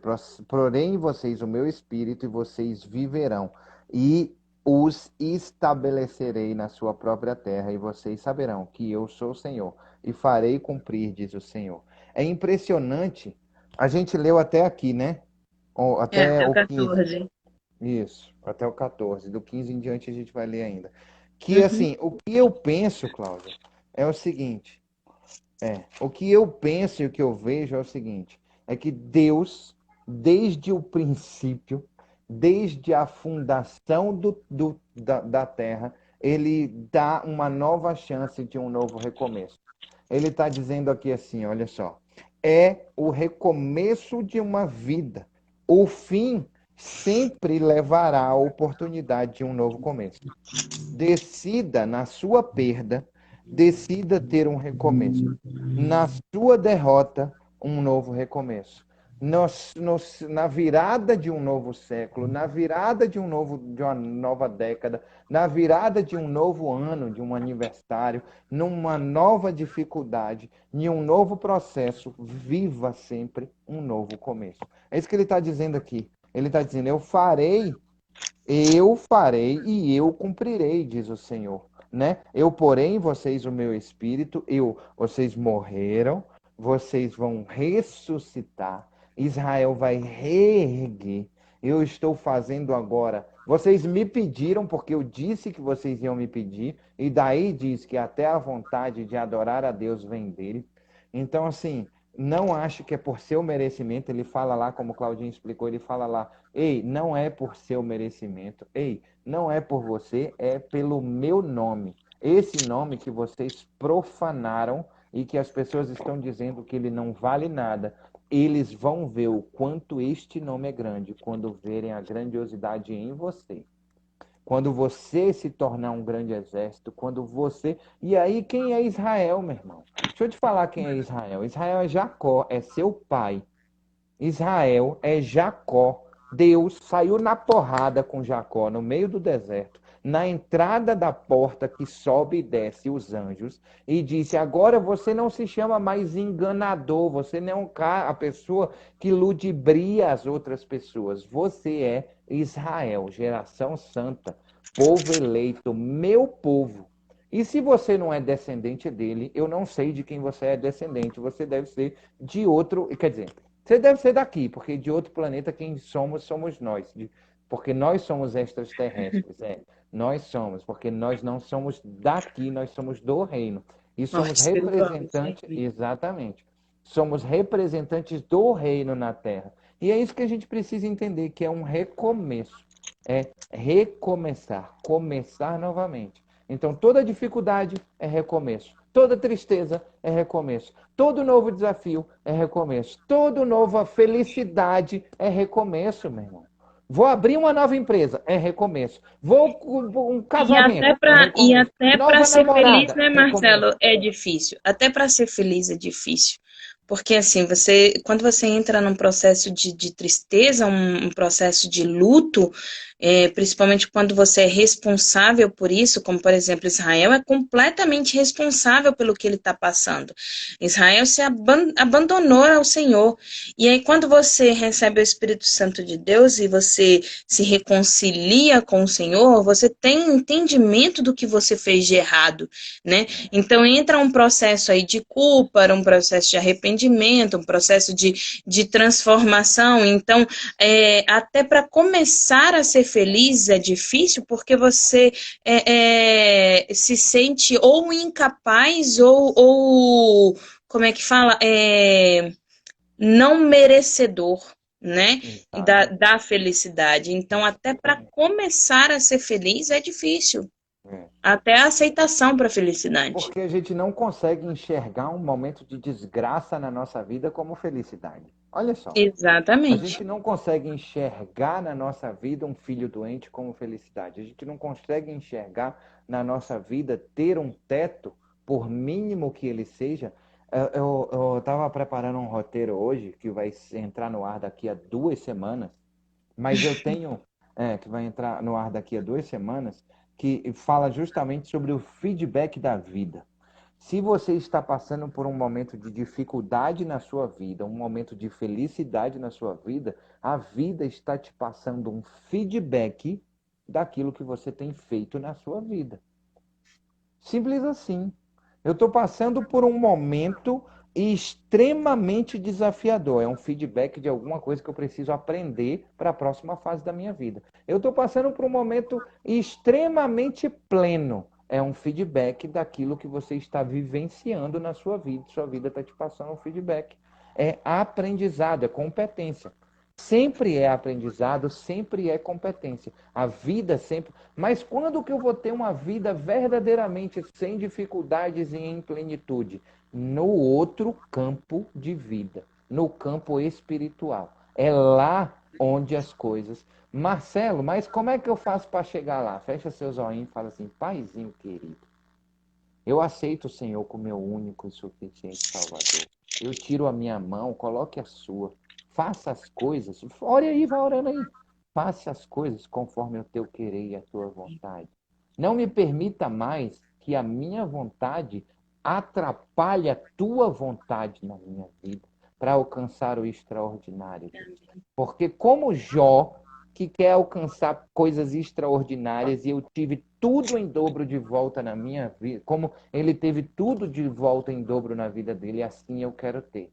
porém em vocês o meu espírito e vocês viverão e os estabelecerei na sua própria terra e vocês saberão que eu sou o Senhor e farei cumprir, diz o Senhor. É impressionante. A gente leu até aqui, né? Até Até o o 15. 14. Isso, até o 14. Do 15 em diante a gente vai ler ainda. Que Uhum. assim, o que eu penso, Cláudia, é o seguinte. O que eu penso e o que eu vejo é o seguinte: é que Deus, desde o princípio, desde a fundação da terra, ele dá uma nova chance de um novo recomeço. Ele está dizendo aqui assim: olha só, é o recomeço de uma vida. O fim sempre levará a oportunidade de um novo começo. Decida na sua perda, decida ter um recomeço. Na sua derrota, um novo recomeço. Na virada de um novo século, na virada de uma nova década, na virada de um novo ano, de um aniversário, numa nova dificuldade, em um novo processo, viva sempre um novo começo. É isso que ele está dizendo aqui. Ele está dizendo: eu farei e eu cumprirei, diz o Senhor, né? Eu porei em vocês o meu espírito, vocês morreram, vocês vão ressuscitar, Israel vai reerguer. Eu estou fazendo agora. Vocês me pediram porque eu disse que vocês iam me pedir, e daí diz que até a vontade de adorar a Deus vem dele. Então, assim, não acho que é por seu merecimento. Ele fala lá, como o Claudinho explicou, ele fala lá: ei, não é por seu merecimento. Ei, não é por você, é pelo meu nome. Esse nome que vocês profanaram e que as pessoas estão dizendo que ele não vale nada. Eles vão ver o quanto este nome é grande quando verem a grandiosidade em você. Quando você se tornar um grande exército, quando você. E aí, quem é Israel, meu irmão? Deixa eu te falar quem é Israel. Israel é Jacó, é seu pai. Israel é Jacó. Deus saiu na porrada com Jacó no meio do deserto, na entrada da porta que sobe e desce os anjos, e disse: agora você não se chama mais enganador, você não é a pessoa que ludibria as outras pessoas. Você é Israel, geração santa, povo eleito, meu povo. E se você não é descendente dele, eu não sei de quem você é descendente. Você deve ser de outro. Quer dizer, você deve ser daqui, porque de outro planeta quem somos, somos nós. Porque nós somos extraterrestres. Nós somos, porque nós não somos daqui, nós somos do reino. E Morte somos espiritual, isso representantes, aí. exatamente. Somos representantes do reino na Terra. E é isso que a gente precisa entender, que é um recomeço. É recomeçar, começar novamente. Então, toda dificuldade é recomeço. Toda tristeza é recomeço. Todo novo desafio é recomeço. Toda nova felicidade é recomeço, meu irmão. Vou abrir uma nova empresa, é recomeço. Vou com um casamento, é E recomeço. até para Nova ser feliz, namorada, né, recomeço. Marcelo, é difícil. Até para ser feliz é difícil. Porque assim, quando você entra num processo de tristeza, um processo de luto, principalmente quando você é responsável por isso, como por exemplo, Israel é completamente responsável pelo que ele está passando. Israel se abandonou ao Senhor. E aí, quando você recebe o Espírito Santo de Deus e você se reconcilia com o Senhor, você tem um entendimento do que você fez de errado, né? Então entra um processo aí de culpa, um processo de arrependimento, um processo de transformação. Então, até para começar a ser feliz é difícil porque você se sente ou incapaz ou como é que fala? Não merecedor, né, Exatamente. da felicidade. Então, até para Exatamente. começar a ser feliz é difícil. É. Até a aceitação para a felicidade. Porque a gente não consegue enxergar um momento de desgraça na nossa vida como felicidade. Olha só. A Exatamente. gente não consegue enxergar na nossa vida um filho doente como felicidade. A gente não consegue enxergar na nossa vida ter um teto, por mínimo que ele seja. Eu estava preparando um roteiro hoje que vai entrar no ar daqui a 2 semanas, mas eu tenho, que vai entrar no ar daqui a 2 semanas, que fala justamente sobre o feedback da vida. Se você está passando por um momento de dificuldade na sua vida, um momento de felicidade na sua vida, a vida está te passando um feedback daquilo que você tem feito na sua vida. Simples assim. Eu estou passando por um momento extremamente desafiador. É um feedback de alguma coisa que eu preciso aprender para a próxima fase da minha vida. Eu estou passando por um momento extremamente pleno. É um feedback daquilo que você está vivenciando na sua vida. Sua vida está te passando um feedback. É aprendizado, é competência. Sempre é aprendizado, sempre é competência. A vida sempre. Mas quando que eu vou ter uma vida verdadeiramente sem dificuldades e em plenitude? No outro campo de vida, no campo espiritual. É lá onde as coisas. Marcelo, mas como é que eu faço para chegar lá? Fecha seus olhinhos e fala assim: Paizinho querido, eu aceito o Senhor como meu único e suficiente Salvador. Eu tiro a minha mão, coloque a sua. Faça as coisas. Ore aí, vá orando aí. Faça as coisas conforme o teu querer e a tua vontade. Não me permita mais que a minha vontade atrapalhe a tua vontade na minha vida para alcançar o extraordinário, Deus. Porque como Jó, que quer alcançar coisas extraordinárias, e eu tive tudo em dobro de volta na minha vida, como ele teve tudo de volta em dobro na vida dele, assim eu quero ter.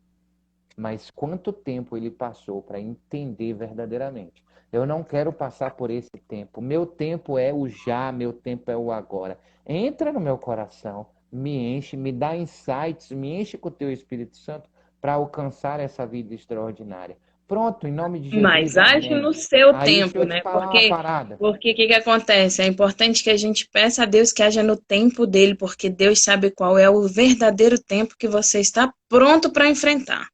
Mas quanto tempo ele passou para entender verdadeiramente? Eu não quero passar por esse tempo. Meu tempo é o já, meu tempo é o agora. Entra no meu coração, me enche, me dá insights, me enche com o teu Espírito Santo para alcançar essa vida extraordinária. Pronto, em nome de Mas Jesus, age amém. no seu Aí deixa tempo, eu te né? falar uma Porque parada. porque o que que acontece? É importante que a gente peça a Deus que haja no tempo dele, porque Deus sabe qual é o verdadeiro tempo que você está pronto para enfrentar.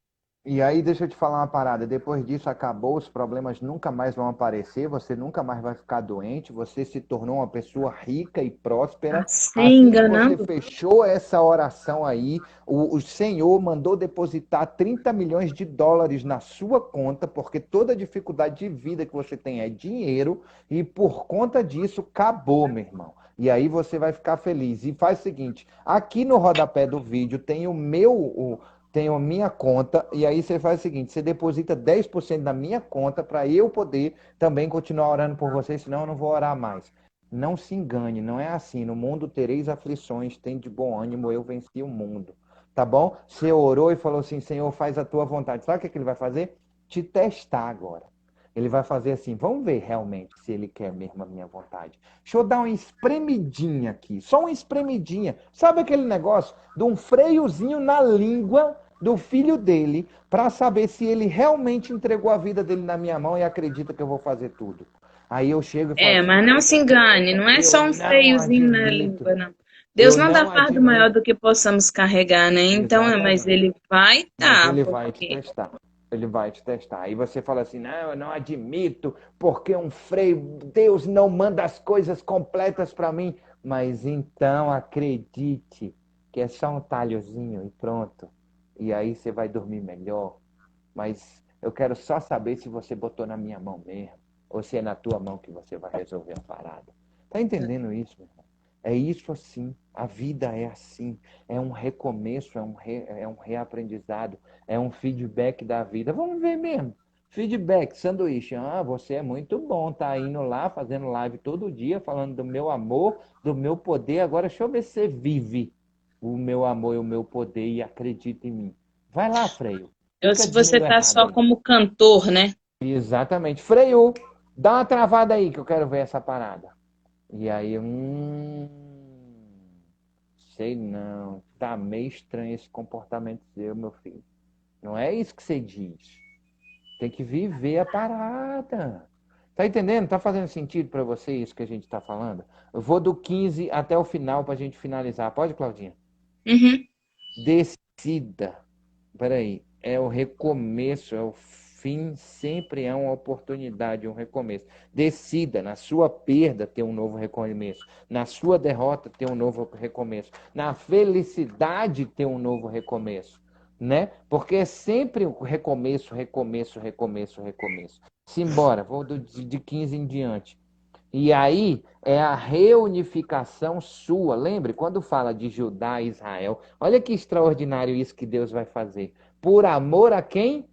E aí, deixa eu te falar uma parada. Depois disso, acabou, os problemas nunca mais vão aparecer, você nunca mais vai ficar doente, você se tornou uma pessoa rica e próspera. Assim, Assim que você enganando. fechou essa oração aí, o Senhor mandou depositar 30 milhões de dólares na sua conta, porque toda dificuldade de vida que você tem é dinheiro, e por conta disso, acabou, meu irmão. E aí você vai ficar feliz. E faz o seguinte: aqui no rodapé do vídeo tem o meu. Tenho a minha conta, e aí você faz o seguinte: você deposita 10% da minha conta para eu poder também continuar orando por você, senão eu não vou orar mais. Não se engane, não é assim. No mundo tereis aflições, tem de bom ânimo, eu venci o mundo. Tá bom? Você orou e falou assim: Senhor, faz a tua vontade. Sabe o que que ele vai fazer? Te testar agora. Ele vai fazer assim: vamos ver realmente se ele quer mesmo a minha vontade. Deixa eu dar uma espremidinha aqui, só uma espremidinha. Sabe aquele negócio de um freiozinho na língua do filho dele para saber se ele realmente entregou a vida dele na minha mão e acredita que eu vou fazer tudo. Aí eu chego e falo É, assim: mas não se engane, não é eu só um não freiozinho na admito, língua, não. Deus eu não dá não fardo maior admito. do que possamos carregar, né? Então, mas Exatamente. ele vai Mas dar, ele vai te porque testar. Ele vai te testar. Aí você fala assim: não, eu não admito, porque um freio, Deus não manda as coisas completas para mim. Mas então acredite que é só um talhozinho e pronto. E aí você vai dormir melhor. Mas eu quero só saber se você botou na minha mão mesmo, ou se é na tua mão que você vai resolver a parada. Tá entendendo isso, meu irmão? É isso assim. A vida é assim. É um recomeço, é um reaprendizado, é um feedback da vida. Vamos ver mesmo. Feedback, sanduíche. Ah, você é muito bom, tá indo lá, fazendo live todo dia, falando do meu amor, do meu poder. Agora deixa eu ver se você vive o meu amor e o meu poder e acredita em mim. Vai lá, Freio. Fica se de você meio tá errado só aí. como cantor, né? Exatamente. Freio. Dá uma travada aí que eu quero ver essa parada. E aí, sei não. Tá meio estranho esse comportamento seu, meu filho. Não é isso que você diz. Tem que viver a parada. Tá entendendo? Tá fazendo sentido para você isso que a gente tá falando? Eu vou do 15 até o final pra gente finalizar. Pode, Claudinha? Uhum. Decida. Peraí, é o recomeço, é o fim, sempre é uma oportunidade, um recomeço. Decida, na sua perda, ter um novo recomeço. Na sua derrota, ter um novo recomeço. Na felicidade, ter um novo recomeço. Né? Porque é sempre o recomeço, recomeço, recomeço, recomeço. Simbora, vou de 15 em diante. E aí é a reunificação sua. Lembre, quando fala de Judá e Israel, olha que extraordinário isso que Deus vai fazer. Por amor a quem?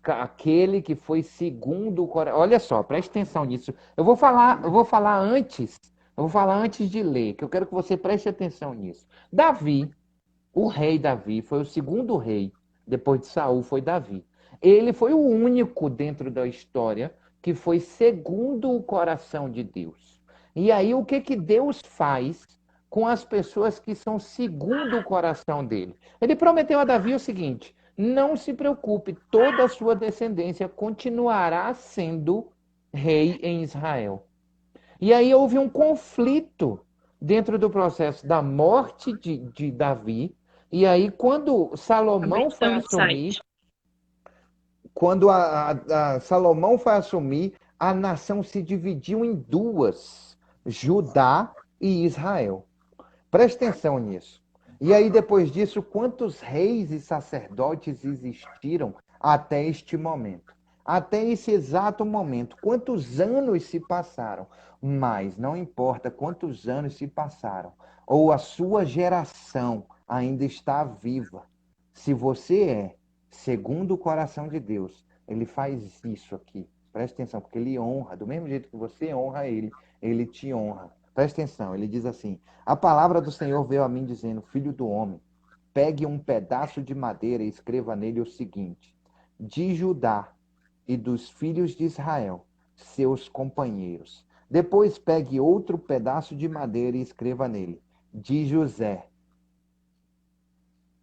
Aquele que foi segundo o coração. Olha só, preste atenção nisso. Eu vou falar antes de ler, que eu quero que você preste atenção nisso. Davi, o rei Davi, foi o segundo rei, depois de Saul foi Davi. Ele foi o único dentro da história que foi segundo o coração de Deus. E aí o que que Deus faz com as pessoas que são segundo o coração dele? Ele prometeu a Davi o seguinte: não se preocupe, toda a sua descendência continuará sendo rei em Israel. E aí houve um conflito dentro do processo da morte de Davi. E aí, quando Salomão Abrir foi seu assumir, site. quando Salomão foi assumir, a nação se dividiu em duas: Judá e Israel. Preste atenção nisso. E aí, depois disso, quantos reis e sacerdotes existiram até este momento? Até esse exato momento. Quantos anos se passaram? Mas não importa quantos anos se passaram, ou a sua geração ainda está viva. Se você é segundo o coração de Deus, ele faz isso aqui. Preste atenção, porque ele honra, do mesmo jeito que você honra ele, ele te honra. Preste atenção, ele diz assim: a palavra do Senhor veio a mim dizendo: filho do homem, pegue um pedaço de madeira e escreva nele o seguinte: de Judá e dos filhos de Israel, seus companheiros. Depois pegue outro pedaço de madeira e escreva nele: de José,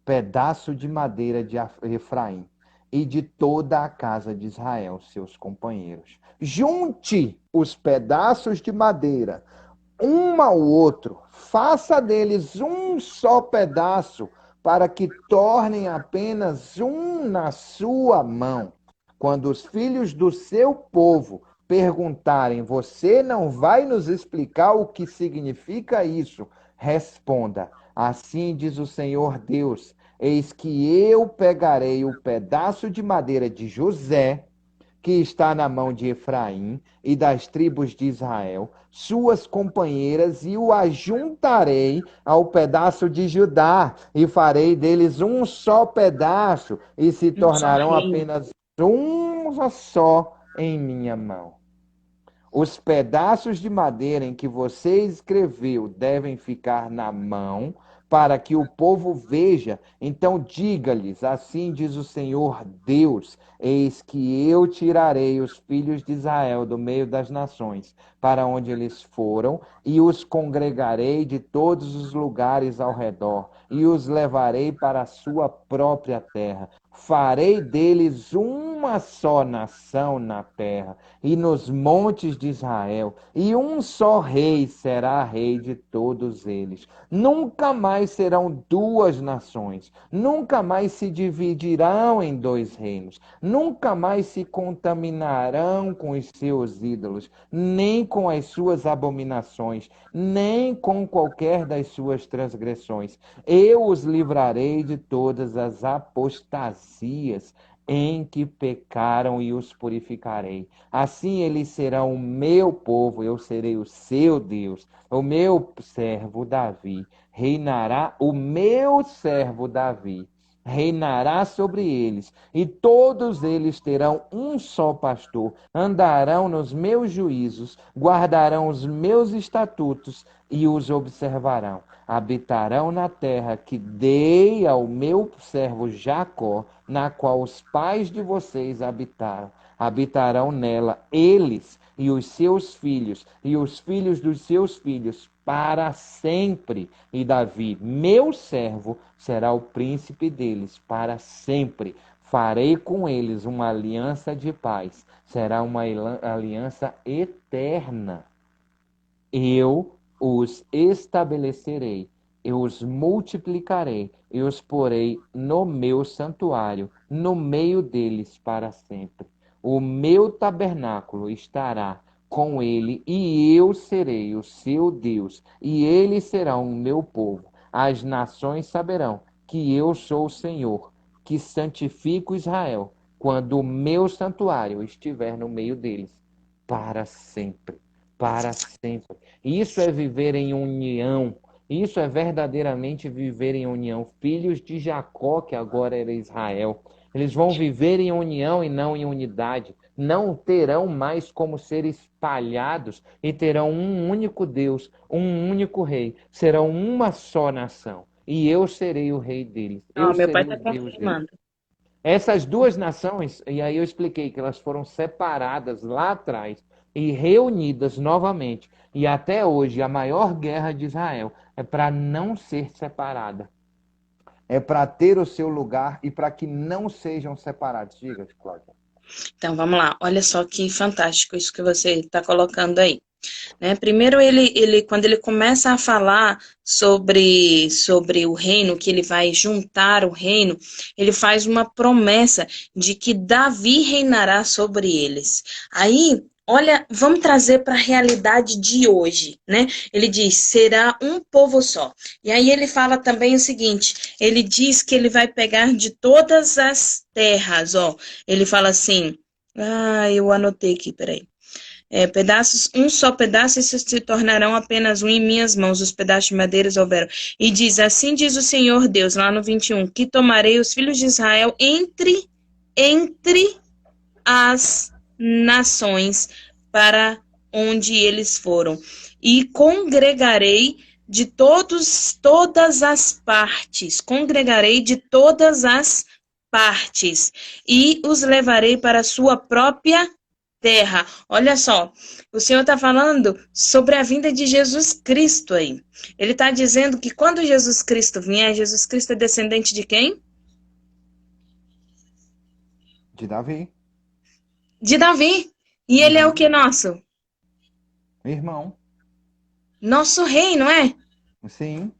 pedaço de madeira de Efraim, e de toda a casa de Israel, seus companheiros. Junte os pedaços de madeira um ao outro, faça deles um só pedaço, para que tornem apenas um na sua mão. Quando os filhos do seu povo perguntarem: você não vai nos explicar o que significa isso? Responda: assim diz o Senhor Deus: eis que eu pegarei o pedaço de madeira de José, que está na mão de Efraim e das tribos de Israel, suas companheiras, e o ajuntarei ao pedaço de Judá, e farei deles um só pedaço, e se Um só tornarão reino. apenas um só em minha mão. Os pedaços de madeira em que você escreveu devem ficar na mão, para que o povo veja. Então diga-lhes: assim diz o Senhor Deus: eis que eu tirarei os filhos de Israel do meio das nações, para onde eles foram, e os congregarei de todos os lugares ao redor, e os levarei para a sua própria terra. Farei deles uma só nação na terra e nos montes de Israel, e um só rei será rei de todos eles. Nunca mais serão duas nações, nunca mais se dividirão em dois reinos, nunca mais se contaminarão com os seus ídolos, nem com as suas abominações, nem com qualquer das suas transgressões. Eu os livrarei de todas as apostasias em que pecaram e os purificarei. Assim eles serão o meu povo, eu serei o seu Deus. O meu servo Davi reinará, o meu servo Davi reinará sobre eles, e todos eles terão um só pastor, andarão nos meus juízos, guardarão os meus estatutos e os observarão. Habitarão na terra que dei ao meu servo Jacó, na qual os pais de vocês habitaram. Habitarão nela eles e os seus filhos e os filhos dos seus filhos para sempre. E Davi, meu servo, será o príncipe deles para sempre. Farei com eles uma aliança de paz, será uma aliança eterna. Eu os estabelecerei, eu os multiplicarei, eu os porei no meu santuário, no meio deles para sempre. O meu tabernáculo estará com ele, e eu serei o seu Deus, e eles serão o meu povo. As nações saberão que eu sou o Senhor, que santifico Israel, quando o meu santuário estiver no meio deles, para sempre. para sempre. Isso é viver em união. Isso é verdadeiramente viver em união. Filhos de Jacó, que agora era Israel, eles vão viver em união e não em unidade. Não terão mais como ser espalhados e terão um único Deus, um único rei. Serão uma só nação. E eu serei o rei deles. Eu Meu pai serei está o Deus deles. confirmando. Essas duas nações, e aí eu expliquei que elas foram separadas lá atrás e reunidas novamente. E até hoje, a maior guerra de Israel é para não ser separada. É para ter o seu lugar e para que não sejam separados. Diga, Cláudia. Então, vamos lá. Olha só que fantástico isso que você está colocando aí. Né? Primeiro, quando ele começa a falar sobre o reino, que ele vai juntar o reino, ele faz uma promessa de que Davi reinará sobre eles. Aí, olha, vamos trazer para a realidade de hoje, né? Ele diz, será um povo só. E aí ele fala também o seguinte, ele diz que ele vai pegar de todas as terras, ó. Ele fala assim, eu anotei aqui, peraí. Pedaços, um só pedaço, e se tornarão apenas um em minhas mãos, os pedaços de madeira houveram. E diz, assim diz o Senhor Deus, lá no 21, que tomarei os filhos de Israel entre as nações para onde eles foram, e congregarei de todas as partes, e os levarei para a sua própria terra. Olha só, o Senhor está falando sobre a vinda de Jesus Cristo aí. Ele está dizendo que quando Jesus Cristo vier, Jesus Cristo é descendente de quem? De Davi. De Davi. E ele é o que nosso? Irmão. Nosso rei, não é? Sim.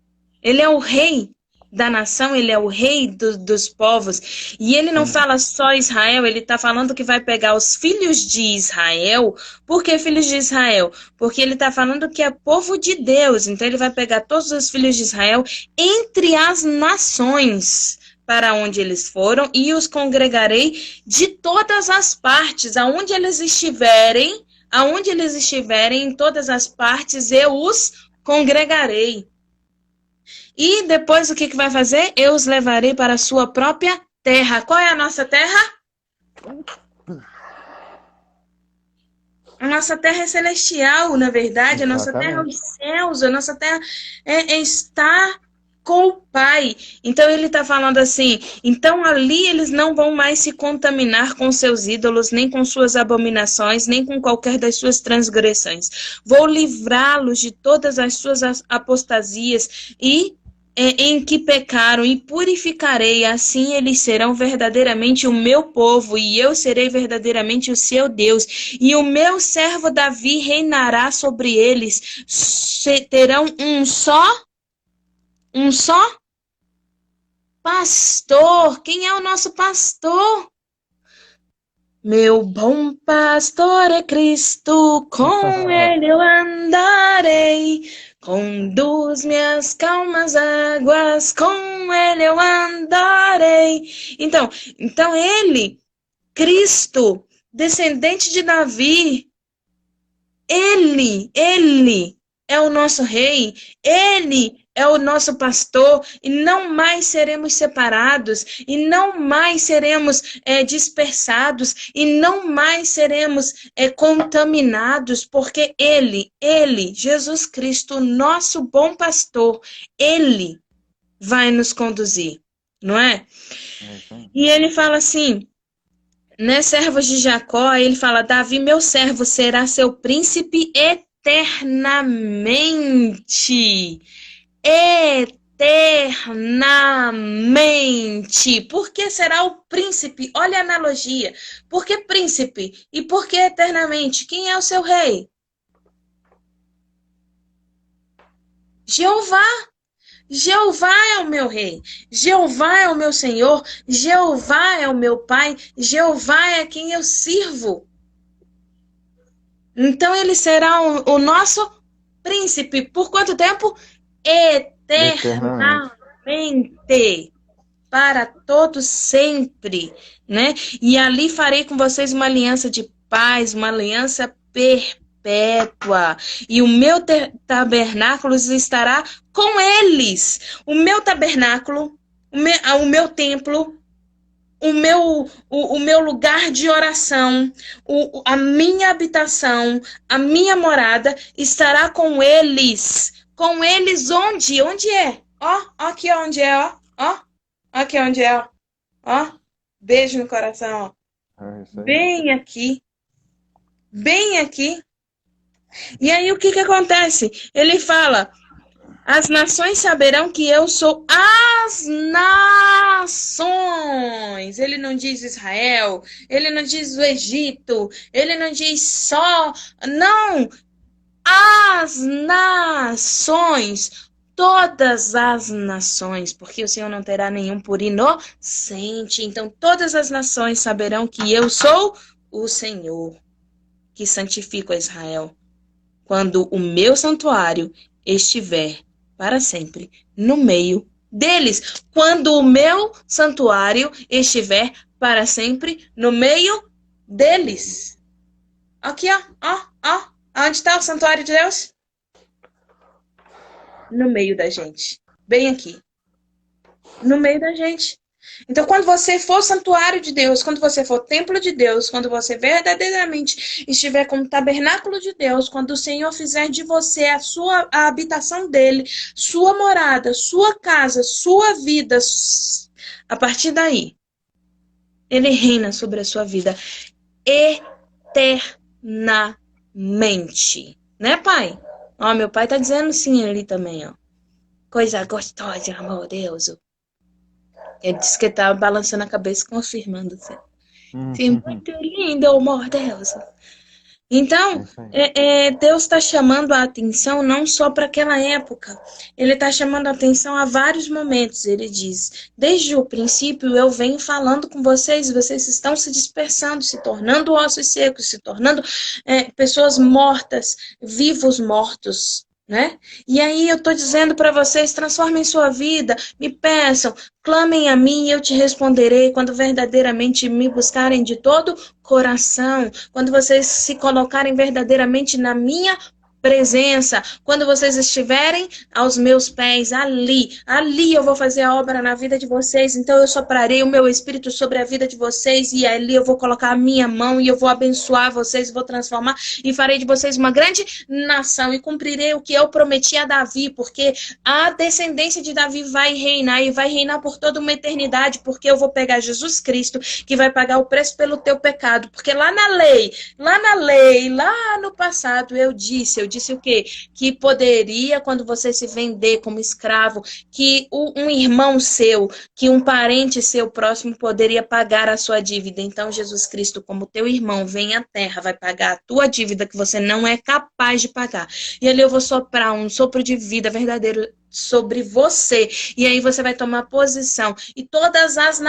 Ele é o rei da nação, ele é o rei dos povos, e ele não fala só Israel, ele está falando que vai pegar os filhos de Israel. Por que filhos de Israel? Porque ele está falando que é povo de Deus, então ele vai pegar todos os filhos de Israel entre as nações para onde eles foram, e os congregarei de todas as partes, aonde eles estiverem, em todas as partes, eu os congregarei. E depois o que vai fazer? Eu os levarei para a sua própria terra. Qual é a nossa terra? A nossa terra é celestial, na verdade. A nossa terra é os céus. A nossa terra é estar com o Pai. Então ele está falando assim, então ali eles não vão mais se contaminar com seus ídolos, nem com suas abominações, nem com qualquer das suas transgressões. Vou livrá-los de todas as suas apostasias em que pecaram, e purificarei, assim eles serão verdadeiramente o meu povo, e eu serei verdadeiramente o seu Deus, e o meu servo Davi reinará sobre eles. Terão um só pastor. Quem é o nosso pastor? Meu bom pastor é Cristo, com ele eu andarei. Conduz-me às calmas águas, com ele eu andarei. Então ele, Cristo, descendente de Davi, ele é o nosso rei, ele é o nosso pastor, e não mais seremos separados, e não mais seremos dispersados, e não mais seremos contaminados, porque ele, Jesus Cristo, nosso bom pastor, ele vai nos conduzir, não é? E ele fala assim, né, servos de Jacó, ele fala, Davi, meu servo, será seu príncipe eternamente. Eternamente. Por que será o príncipe? Olha a analogia. Por que príncipe? E por que eternamente? Quem é o seu rei? Jeová. Jeová é o meu rei. Jeová é o meu Senhor. Jeová é o meu Pai. Jeová é quem eu sirvo. Então ele será o nosso príncipe. Por quanto tempo? Eternamente, para todos sempre, né? E ali farei com vocês uma aliança de paz, uma aliança perpétua. perpétua. E o meu tabernáculo estará com eles. O meu tabernáculo, o meu templo, o meu lugar de oração, a minha habitação, a minha morada estará com eles. Com eles onde? Onde é? Ó, aqui onde é, ó. Aqui onde é, ó. Beijo no coração, ó. Isso aí. Bem aqui. Bem aqui. E aí o que acontece? Ele fala: as nações saberão que eu sou as nações. Ele não diz Israel, ele não diz o Egito, ele não diz só. Não! As nações. Todas as nações, porque o Senhor não terá nenhum por inocente. Então todas as nações saberão que eu sou o Senhor, que santifico a Israel, quando o meu santuário estiver para sempre no meio deles. Quando o meu santuário estiver para sempre no meio deles. Aqui, ó. Onde está o santuário de Deus? No meio da gente. Bem aqui. No meio da gente. Então, quando você for santuário de Deus, quando você for templo de Deus, quando você verdadeiramente estiver como tabernáculo de Deus, quando o Senhor fizer de você a habitação dele, sua morada, sua casa, sua vida, a partir daí, ele reina sobre a sua vida eternamente. Né, pai? Ó, meu pai tá dizendo sim ali também, ó. Coisa gostosa, amor, Deus. Ele disse que estava balançando a cabeça, confirmando. Assim. Sim, muito lindo, amor, Deus. Então, Deus está chamando a atenção não só para aquela época. Ele está chamando a atenção a vários momentos. Ele diz, desde o princípio eu venho falando com vocês, vocês estão se dispersando, se tornando ossos secos, se tornando pessoas mortas, vivos mortos. Né? E aí eu estou dizendo para vocês, transformem sua vida, me peçam, clamem a mim e eu te responderei quando verdadeiramente me buscarem de todo coração, quando vocês se colocarem verdadeiramente na minha presença, quando vocês estiverem aos meus pés, ali eu vou fazer a obra na vida de vocês, então eu soprarei o meu espírito sobre a vida de vocês e ali eu vou colocar a minha mão e eu vou abençoar vocês, vou transformar e farei de vocês uma grande nação e cumprirei o que eu prometi a Davi, porque a descendência de Davi vai reinar e vai reinar por toda uma eternidade, porque eu vou pegar Jesus Cristo que vai pagar o preço pelo teu pecado, porque lá na lei, lá no passado eu disse o quê? Que poderia, quando você se vender como escravo, que um irmão seu, que um parente seu próximo poderia pagar a sua dívida. Então, Jesus Cristo, como teu irmão, vem à terra, vai pagar a tua dívida que você não é capaz de pagar. E ali eu vou soprar um sopro de vida verdadeiro sobre você, e aí você vai tomar posição, e todas as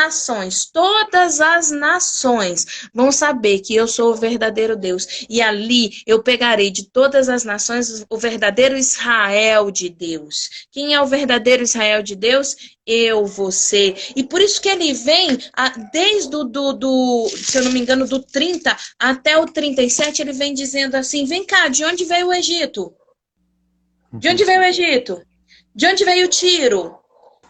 nações vão saber que eu sou o verdadeiro Deus, e ali eu pegarei de todas as nações o verdadeiro Israel de Deus. Quem é o verdadeiro Israel de Deus? Eu, você. E por isso que ele vem, desde se eu não me engano, do 30 até o 37, ele vem dizendo assim, vem cá, de onde veio o Egito? De onde veio o Egito? De onde veio o Tiro?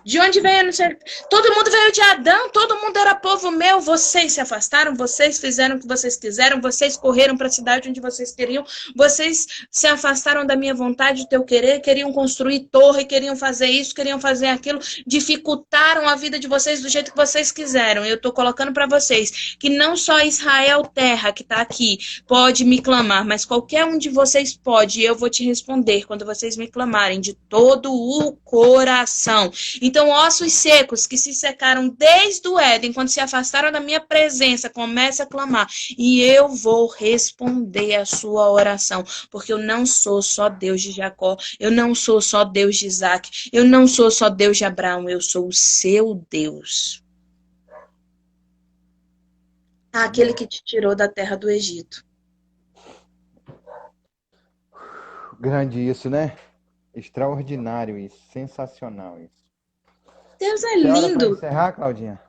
De onde veio? Não sei. Todo mundo veio de Adão, todo mundo era povo meu. Vocês se afastaram, vocês fizeram o que vocês quiseram, vocês correram para a cidade onde vocês queriam, vocês se afastaram da minha vontade, do teu querer, queriam construir torre, queriam fazer isso, queriam fazer aquilo, dificultaram a vida de vocês do jeito que vocês quiseram. Eu estou colocando para vocês que não só Israel terra que está aqui pode me clamar, mas qualquer um de vocês pode, e eu vou te responder quando vocês me clamarem de todo o coração. Então, ossos secos que se secaram desde o Éden, quando se afastaram da minha presença, comece a clamar. E eu vou responder a sua oração. Porque eu não sou só Deus de Jacó. Eu não sou só Deus de Isaac. Eu não sou só Deus de Abraão. Eu sou o seu Deus. Aquele que te tirou da terra do Egito. Grande isso, né? Extraordinário isso. Sensacional isso. Deus é lindo. Para encerrar, Claudinha?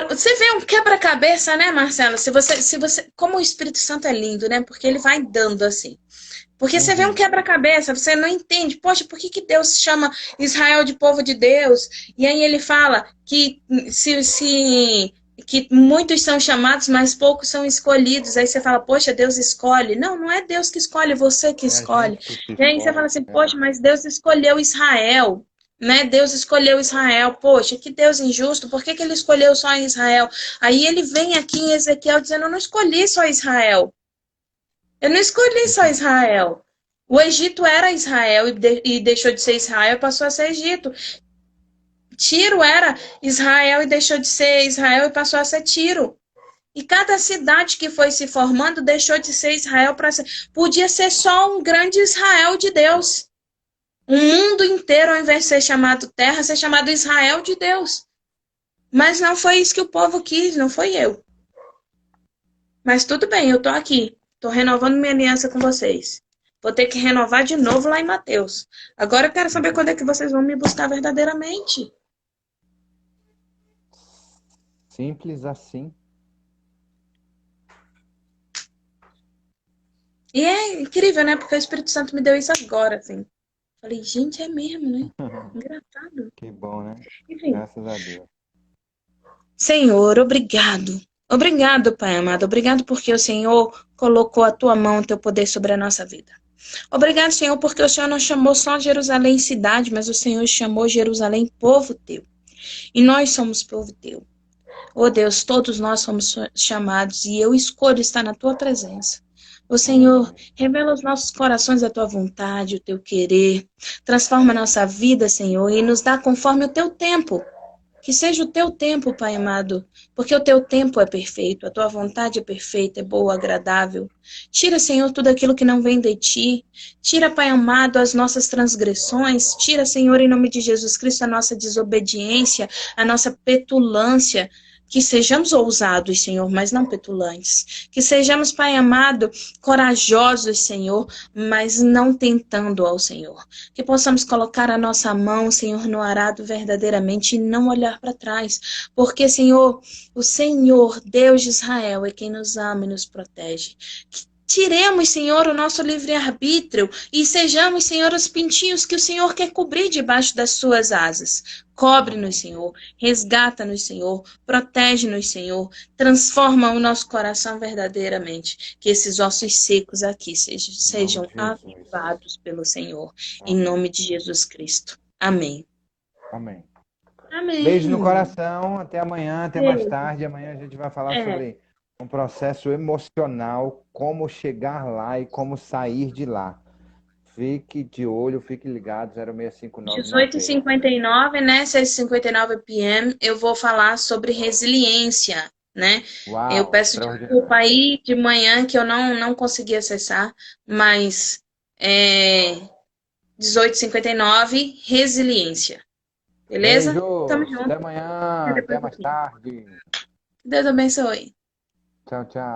Você vê um quebra-cabeça, né, Marcelo? Se você, como o Espírito Santo é lindo, né? Porque ele vai dando assim. Porque você vê um quebra-cabeça, você não entende. Poxa, por que Deus chama Israel de povo de Deus? E aí ele fala que que muitos são chamados, mas poucos são escolhidos. Aí você fala, poxa, Deus escolhe. Não, não é Deus que escolhe, é você que É a escolhe. gente que se E aí você escolhe. fala assim, poxa, mas Deus escolheu Israel. Né? Deus escolheu Israel. Poxa, que Deus injusto. Por que ele escolheu só Israel? Aí ele vem aqui em Ezequiel dizendo, eu não escolhi só Israel. Eu não escolhi só Israel. O Egito era Israel e deixou de ser Israel e passou a ser Egito. Tiro era Israel e deixou de ser Israel e passou a ser Tiro. E cada cidade que foi se formando deixou de ser Israel para ser. Podia ser só um grande Israel de Deus. Um mundo inteiro, ao invés de ser chamado terra, ser chamado Israel de Deus. Mas não foi isso que o povo quis, não foi eu. Mas tudo bem, eu tô aqui. Tô renovando minha aliança com vocês. Vou ter que renovar de novo lá em Mateus. Agora eu quero saber quando é que vocês vão me buscar verdadeiramente. Simples assim. E é incrível, né? Porque o Espírito Santo me deu isso agora, assim. Falei, gente, é mesmo, né? Engraçado. Que bom, né? Enfim. Graças a Deus. Senhor, obrigado. Obrigado, Pai amado. Obrigado porque o Senhor colocou a tua mão, o teu poder sobre a nossa vida. Obrigado, Senhor, porque o Senhor não chamou só Jerusalém cidade, mas o Senhor chamou Jerusalém povo teu. E nós somos povo teu. Oh Deus, todos nós somos chamados e eu escolho estar na tua presença. O Senhor, revela aos nossos corações a tua vontade, o teu querer. Transforma a nossa vida, Senhor, e nos dá conforme o teu tempo. Que seja o teu tempo, Pai amado, porque o teu tempo é perfeito, a tua vontade é perfeita, é boa, agradável. Tira, Senhor, tudo aquilo que não vem de ti. Tira, Pai amado, as nossas transgressões. Tira, Senhor, em nome de Jesus Cristo, a nossa desobediência, a nossa petulância. Que sejamos ousados, Senhor, mas não petulantes. Que sejamos, Pai amado, corajosos, Senhor, mas não tentando ao Senhor. Que possamos colocar a nossa mão, Senhor, no arado verdadeiramente e não olhar para trás. Porque, Senhor, o Senhor, Deus de Israel, é quem nos ama e nos protege. Que tiremos, Senhor, o nosso livre-arbítrio e sejamos, Senhor, os pintinhos que o Senhor quer cobrir debaixo das suas asas. Cobre-nos, Senhor. Resgata-nos, Senhor. Protege-nos, Senhor. Transforma o nosso coração verdadeiramente. Que esses ossos secos aqui sejam avivados pelo Senhor. Em nome de Jesus Cristo. Amém. Amém. Amém. Beijo no coração. Até amanhã, até mais tarde. Amanhã a gente vai falar sobre um processo emocional, como chegar lá e como sair de lá. Fique de olho, fique ligado, 0659. 18h59, né? 6h59 p.m. Eu vou falar sobre resiliência, né? Uau, eu peço desculpa aí de manhã que eu não consegui acessar, mas 18h59, resiliência. Beleza? Beijo, Tamo junto. até amanhã, até mais tarde. Deus abençoe. Tchau, tchau.